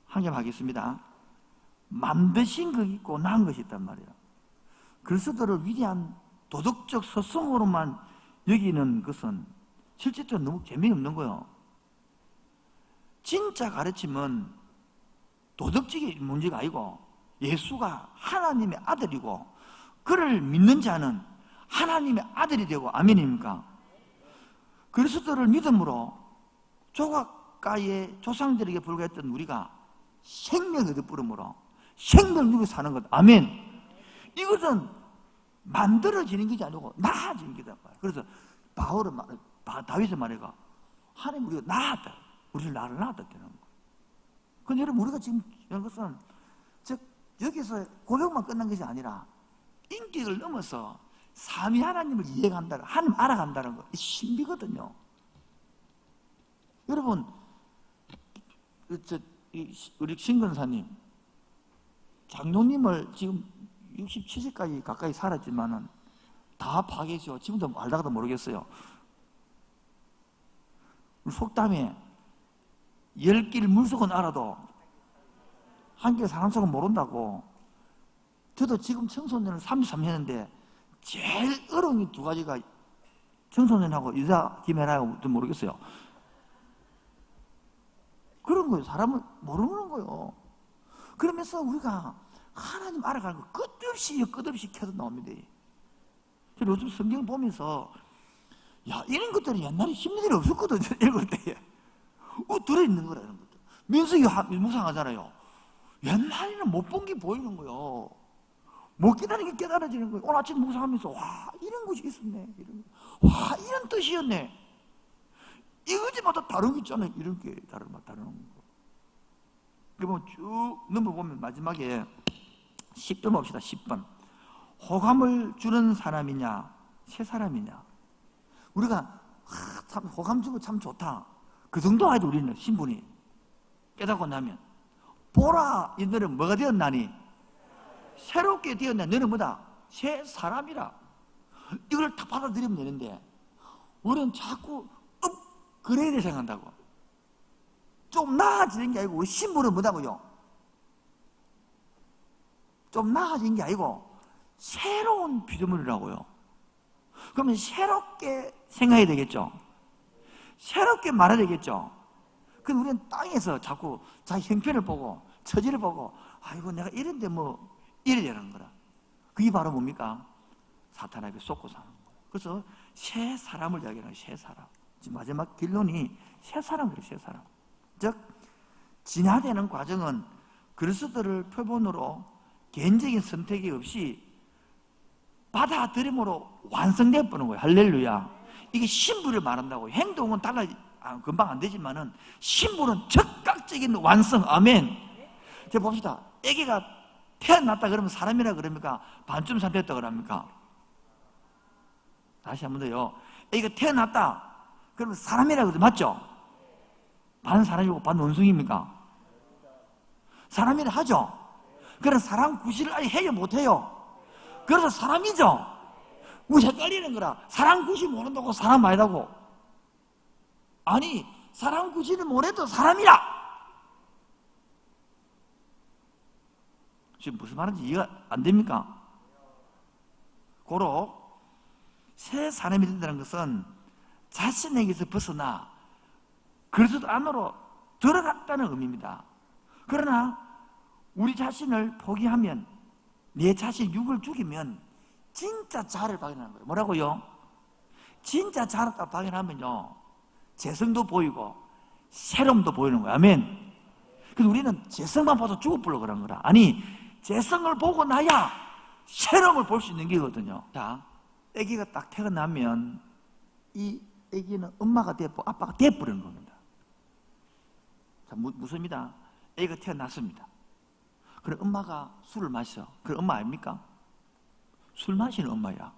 A: 한 개 하겠습니다. 만드신 것이 있고 나은 것이 있단 말이에요. 그리스도를 위대한 도덕적 서성으로만 여기는 것은 실제적으로 너무 재미없는 거예요. 진짜 가르침은 도덕적인 문제가 아니고 예수가 하나님의 아들이고 그를 믿는 자는 하나님의 아들이 되고, 아멘입니까? 그리스도를 믿음으로 조각가의 조상들에게 불과했던 우리가 생명을 얻어부름으로 생명을 누리고 사는 것, 아멘. 이것은 만들어지는 것이 아니고 나아지는 거다. 그래서 다윗은 말해가 하나님 우리가 나았다, 우리를 나를 낳았다는 거. 근데 여러분, 우리가 지금 이런 것은 여기서 고백만 끝난 것이 아니라 인격을 넘어서 삼위 하나님을 이해한다는, 하나님 알아간다는 거, 신비거든요. 여러분, 우리 신근사님, 장로님을 지금 67세까지 가까이 살았지만은 다 파괴시고 지금도 알다가도 모르겠어요. 속담에 10길 물속은 알아도 한 길 사람 속은 모른다고. 저도 지금 청소년을 33년인데 제일 어려운 게 두 가지가 청소년하고 여자 김혜라하고 모르겠어요. 그런 거예요. 사람은 모르는 거예요. 그러면서 우리가 하나님 알아가는 거 끝없이 계속 나옵니다. 요즘 성경 보면서 이런 것들이 옛날에 힘든 일이 없었거든요. 읽을 때에 들어있는 거라. 이런 것들 민수기 묵상하잖아요. 옛날에는 못 본 게 보이는 거예요. 못 깨달은 게 깨달아지는 거예요. 오늘 아침 묵상하면서 이런 것이 있었네, 이런 뜻이었네. 이거지마다 다른 게 있잖아요. 이런 게 다른 거. 그러면 쭉 넘어보면 마지막에 10번 봅시다. 10번. 호감을 주는 사람이냐 새 사람이냐. 우리가 참 호감 주고 참 좋다, 그 정도 해도 우리는 신분이 깨닫고 나면, 보라 이 너는 뭐가 되었나니 새롭게 되었나, 너는 뭐다? 새 사람이라. 이걸 다 받아들이면 되는데 우리는 자꾸 업그레이드 생각한다고. 좀 나아지는 게 아니고, 신분은 뭐다고요? 좀 나아진 게 아니고 새로운 피조물이라고요. 그러면 새롭게 생각해야 되겠죠. 새롭게 말해야 되겠죠. 그럼 우리는 땅에서 자꾸 자기 형편을 보고 처지를 보고 아이고 내가 이런데 이래야 되는 거라. 그게 바로 뭡니까? 사탄에게 속고 사는 거예요. 그래서 새 사람을 이야기하는 거예요. 새 사람. 지금 마지막 결론이 새 사람이에요. 새 사람. 즉 진화되는 과정은 그리스도를 표본으로 개인적인 선택이 없이 받아들임으로 완성되어 버는 거예요. 할렐루야. 이게 신부를 말한다고. 행동은 금방 안 되지만은 신부는 즉각적인 완성. 아멘. 자 봅시다. 아기가 태어났다 그러면 사람이라 그럽니까? 반쯤 산 됐다 그럽니까? 다시 한 번 더요. 애가 태어났다. 그러면 사람이라고 그러죠. 맞죠? 반 사람이고 반 원숭이입니까? 사람이라 하죠. 그래서 사람 구실을 아예 해요, 못해요? 그래서 사람이죠. 우리 헷갈리는 거라. 사람 구실 모른다고 사람 아니라고. 아니, 사람 구실을 못해도 사람이라. 지금 무슨 말인지 이해가 안 됩니까? 고로 새 사람이 된다는 것은 자신에게서 벗어나 그리스도 안으로 들어갔다는 의미입니다. 그러나 우리 자신을 포기하면, 내 자신 육을 죽이면 진짜 자아를 발견하는 거예요. 뭐라고요? 진짜 자아를 딱 발견하면요, 재성도 보이고 새로움도 보이는 거예요. 아멘. 그래서 우리는 재성만 봐도 죽어버려 그런 거라. 아니, 재성을 보고 나야 새로움을 볼 수 있는 게거든요. 자, 아기가 딱 태어나면 이 아기는 엄마가 되고 아빠가 돼버리는 겁니다. 자, 무슨입니다. 아기가 태어났습니다. 그럼 엄마가 술을 마셔. 그럼 엄마 아닙니까? 술 마시는 엄마야.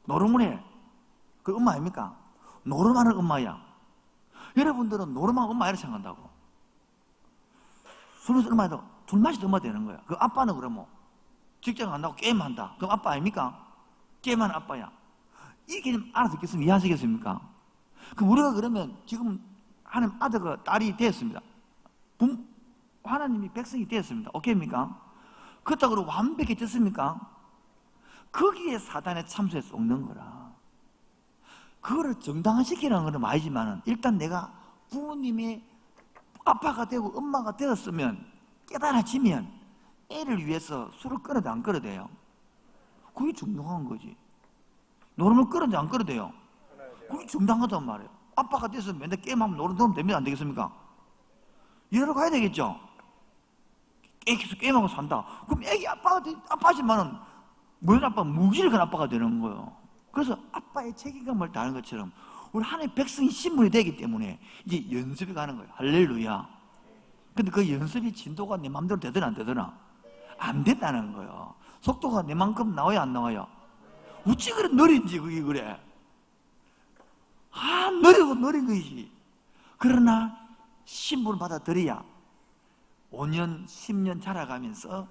A: 노름을 해. 그 엄마 아닙니까? 노름하는 엄마야. 여러분들은 노름하는 엄마 이렇게 생각한다고. 술 마시는 엄마도 술 마시는 엄마 되는 거야. 그 아빠는 그러면 직장 간다고 게임한다. 그럼 아빠 아닙니까? 게임하는 아빠야. 이 개념 알아듣겠습니까? 이해하시겠습니까? 그럼 우리가 그러면 지금 하나님 아들과 딸이 되었습니다. 하나님이 백성이 되었습니다. 오케이입니까? 그렇다고 완벽해졌습니까? 거기에 사단의 참수에 속는 거라. 그거를 정당화시키라는 건 아니지만 일단 내가 부모님의 아빠가 되고 엄마가 되었으면 깨달아지면 애를 위해서 술을 끊어도 안 끊어도 돼요? 그게 정당한 거지. 노름을 끊어도 안 끊어도 돼요? 그게 정당하단 말이에요. 아빠가 돼서 맨날 게임하면 노름 넣으면 됩니다. 안 되겠습니까? 일하러 가야 되겠죠? 계속 게임하고 산다. 그럼 애기 아빠지만은 모든 아빠는 무기력한 아빠가 되는 거예요. 그래서 아빠의 책임감을 다하는 것처럼 우리 하나님의 백성이 신분이 되기 때문에 이제 연습이 가는 거예요. 할렐루야. 근데 그 연습이 진도가 내 마음대로 되더나 안 되더나? 안 된다는 거예요. 속도가 내 만큼 나와요, 안 나와요? 어찌 그래 느린지 그게 그래. 느리고 느린 것이지. 그러나 신분을 받아들여야 5년, 10년 자라가면서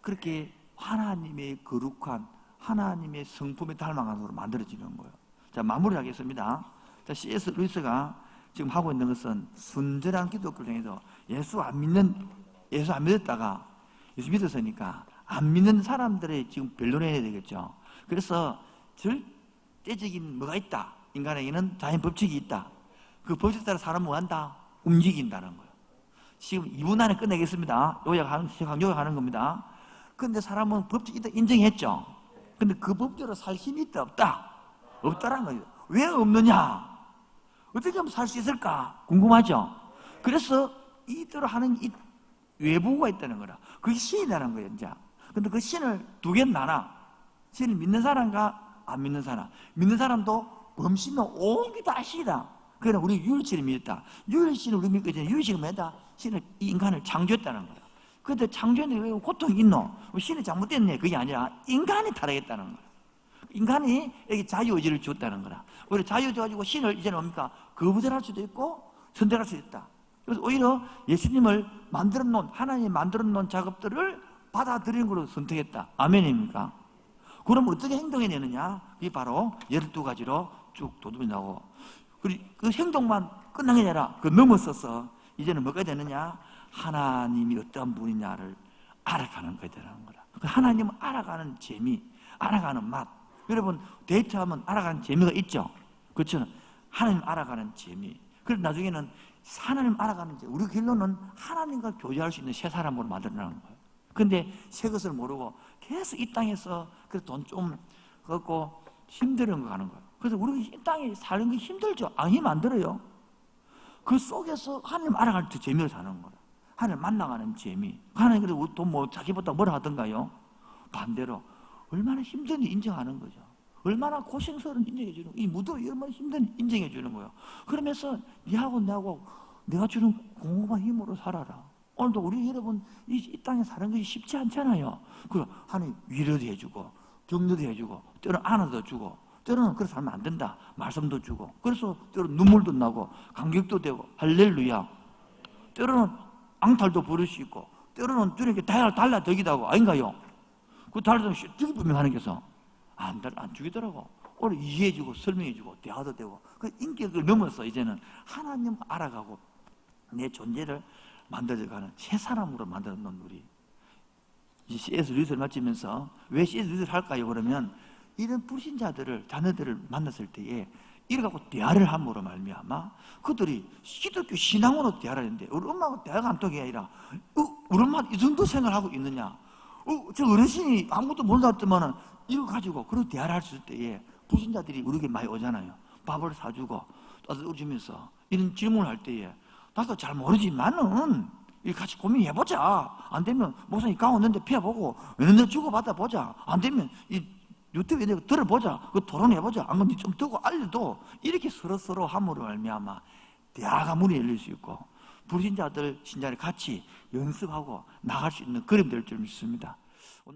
A: 그렇게 하나님의 거룩한 하나님의 성품에 닮아가는 것으로 만들어지는 거예요. 자, 마무리하겠습니다. 자, C.S. 루이스가 지금 하고 있는 것은 순전한 기독교 중에서 예수 안 믿었다가 예수 믿었으니까 안 믿는 사람들의 지금 변론해야 되겠죠. 그래서 절대적인 뭐가 있다. 인간에게는 자연 법칙이 있다. 그 법칙에 따라 사람은 뭐 한다? 움직인다는 거예요. 지금 2분 안에 끝내겠습니다. 요약하는 겁니다. 그런데 사람은 법칙이 있다 인정했죠. 근데 그 법대로 살 힘이 있다 없다? 없다라는 거예요. 왜 없느냐? 어떻게 하면 살 수 있을까? 궁금하죠? 그래서 이대로 하는 이 외부가 있다는 거라. 그게 신이라는 거예요, 이제. 근데 그 신을 두 개는 나눠. 신을 믿는 사람과 안 믿는 사람. 믿는 사람도 범신은 온 게 다 신이다. 그러나 우리 유일신을 믿었다. 유일신을 우리 믿고 있잖아요. 유일신은 뭐다? 신을, 이 인간을 창조했다는 거야. 그런데 창조했는데 왜 고통이 있노? 신이 잘못됐네. 그게 아니라 인간이 타락했다는 거야. 인간이 여기 자유의지를 주었다는 거라. 오히려 자유의지 가지고 신을 이제는 뭡니까? 거부절할 수도 있고 선택할 수도 있다. 그래서 오히려 예수님을 만들어 놓은, 하나님이 만들어 놓은 작업들을 받아들이는 걸로 선택했다. 아멘입니까? 그럼 어떻게 행동해내느냐? 그게 바로 12가지로 쭉 도둠이 나오고, 그 행동만 끝난 게 아니라 그 넘어서서 이제는 뭐가 되느냐? 하나님이 어떤 분이냐를 알아가는 거에 되는 거라. 하나님을 알아가는 재미, 알아가는 맛. 여러분 데이트하면 알아가는 재미가 있죠. 그렇죠? 하나님 알아가는 재미. 그래서 나중에는 하나님 알아가는 재미. 우리 결론은 하나님과 교제할 수 있는 새 사람으로 만들어나는 거예요. 근데 새 것을 모르고 계속 이 땅에서 돈 좀 갖고 힘든 거 가는 거예요. 그래서 우리 이 땅에 사는 게 힘들죠. 힘 안 들어요. 그 속에서 하나님 알아갈 때 재미를 사는 거예요. 하나님 만나가는 재미. 하나님 그래도 돈 뭐 자기보다 뭐라 하던가요? 반대로 얼마나 힘든지 인정하는 거죠. 얼마나 고생스러운 인정해 주는 거예요. 이 무덤이 얼마나 힘든 인정해 주는 거예요. 그러면서 니하고 나하고 내가 주는 공허한 힘으로 살아라. 오늘도 우리 여러분 이 땅에 사는 것이 쉽지 않잖아요. 그럼 하나님 위로도 해주고 격려도 해주고, 때로는 안아도 주고, 때로는 그렇게 살면 안 된다. 말씀도 주고, 그래서 때로는 눈물도 나고, 감격도 되고, 할렐루야. 때로는 앙탈도 부를 수 있고, 때로는 주님께 달라드기도 하고, 아닌가요? 그 달라드면 되게 분명하는 게서 안 죽이더라고. 오늘 이해해주고, 설명해주고, 대화도 되고, 그 인격을 넘어서 이제는 하나님 알아가고, 내 존재를 만들어가는 새 사람으로 만들어 놓은 우리. 이제 CS 리더를 맡으면서 왜 CS 리더를 할까요? 그러면 이런 불신자들을, 자녀들을 만났을 때에 이래 갖고 대화를 함으로 말미암아 그들이 기독교 신앙으로 대화를 하는데 우리 엄마하고 대화가 안 통해 아니라 우리 엄마 이 정도 생각하고 있느냐? 저 어르신이 아무것도 몰랐더만은 이거 가지고 그런 대화를 할 수 있을 때에 불신자들이 우리에게 많이 오잖아요. 밥을 사주고 떠주면서 이런 질문을 할 때에 나도 잘 모르지만은 같이 고민해보자. 안 되면 목사님 가운데인데 피해보고 은혜 주고받아 보자. 안 되면 이 유튜브에 내가 들어보자. 그 토론해보자. 안 그러면 좀 듣고 알려도 이렇게 서로 함으로 말미암아 대화가 문이 열릴 수 있고 불신자들 신자를 같이 연습하고 나갈 수 있는 그림 될 줄 믿습니다.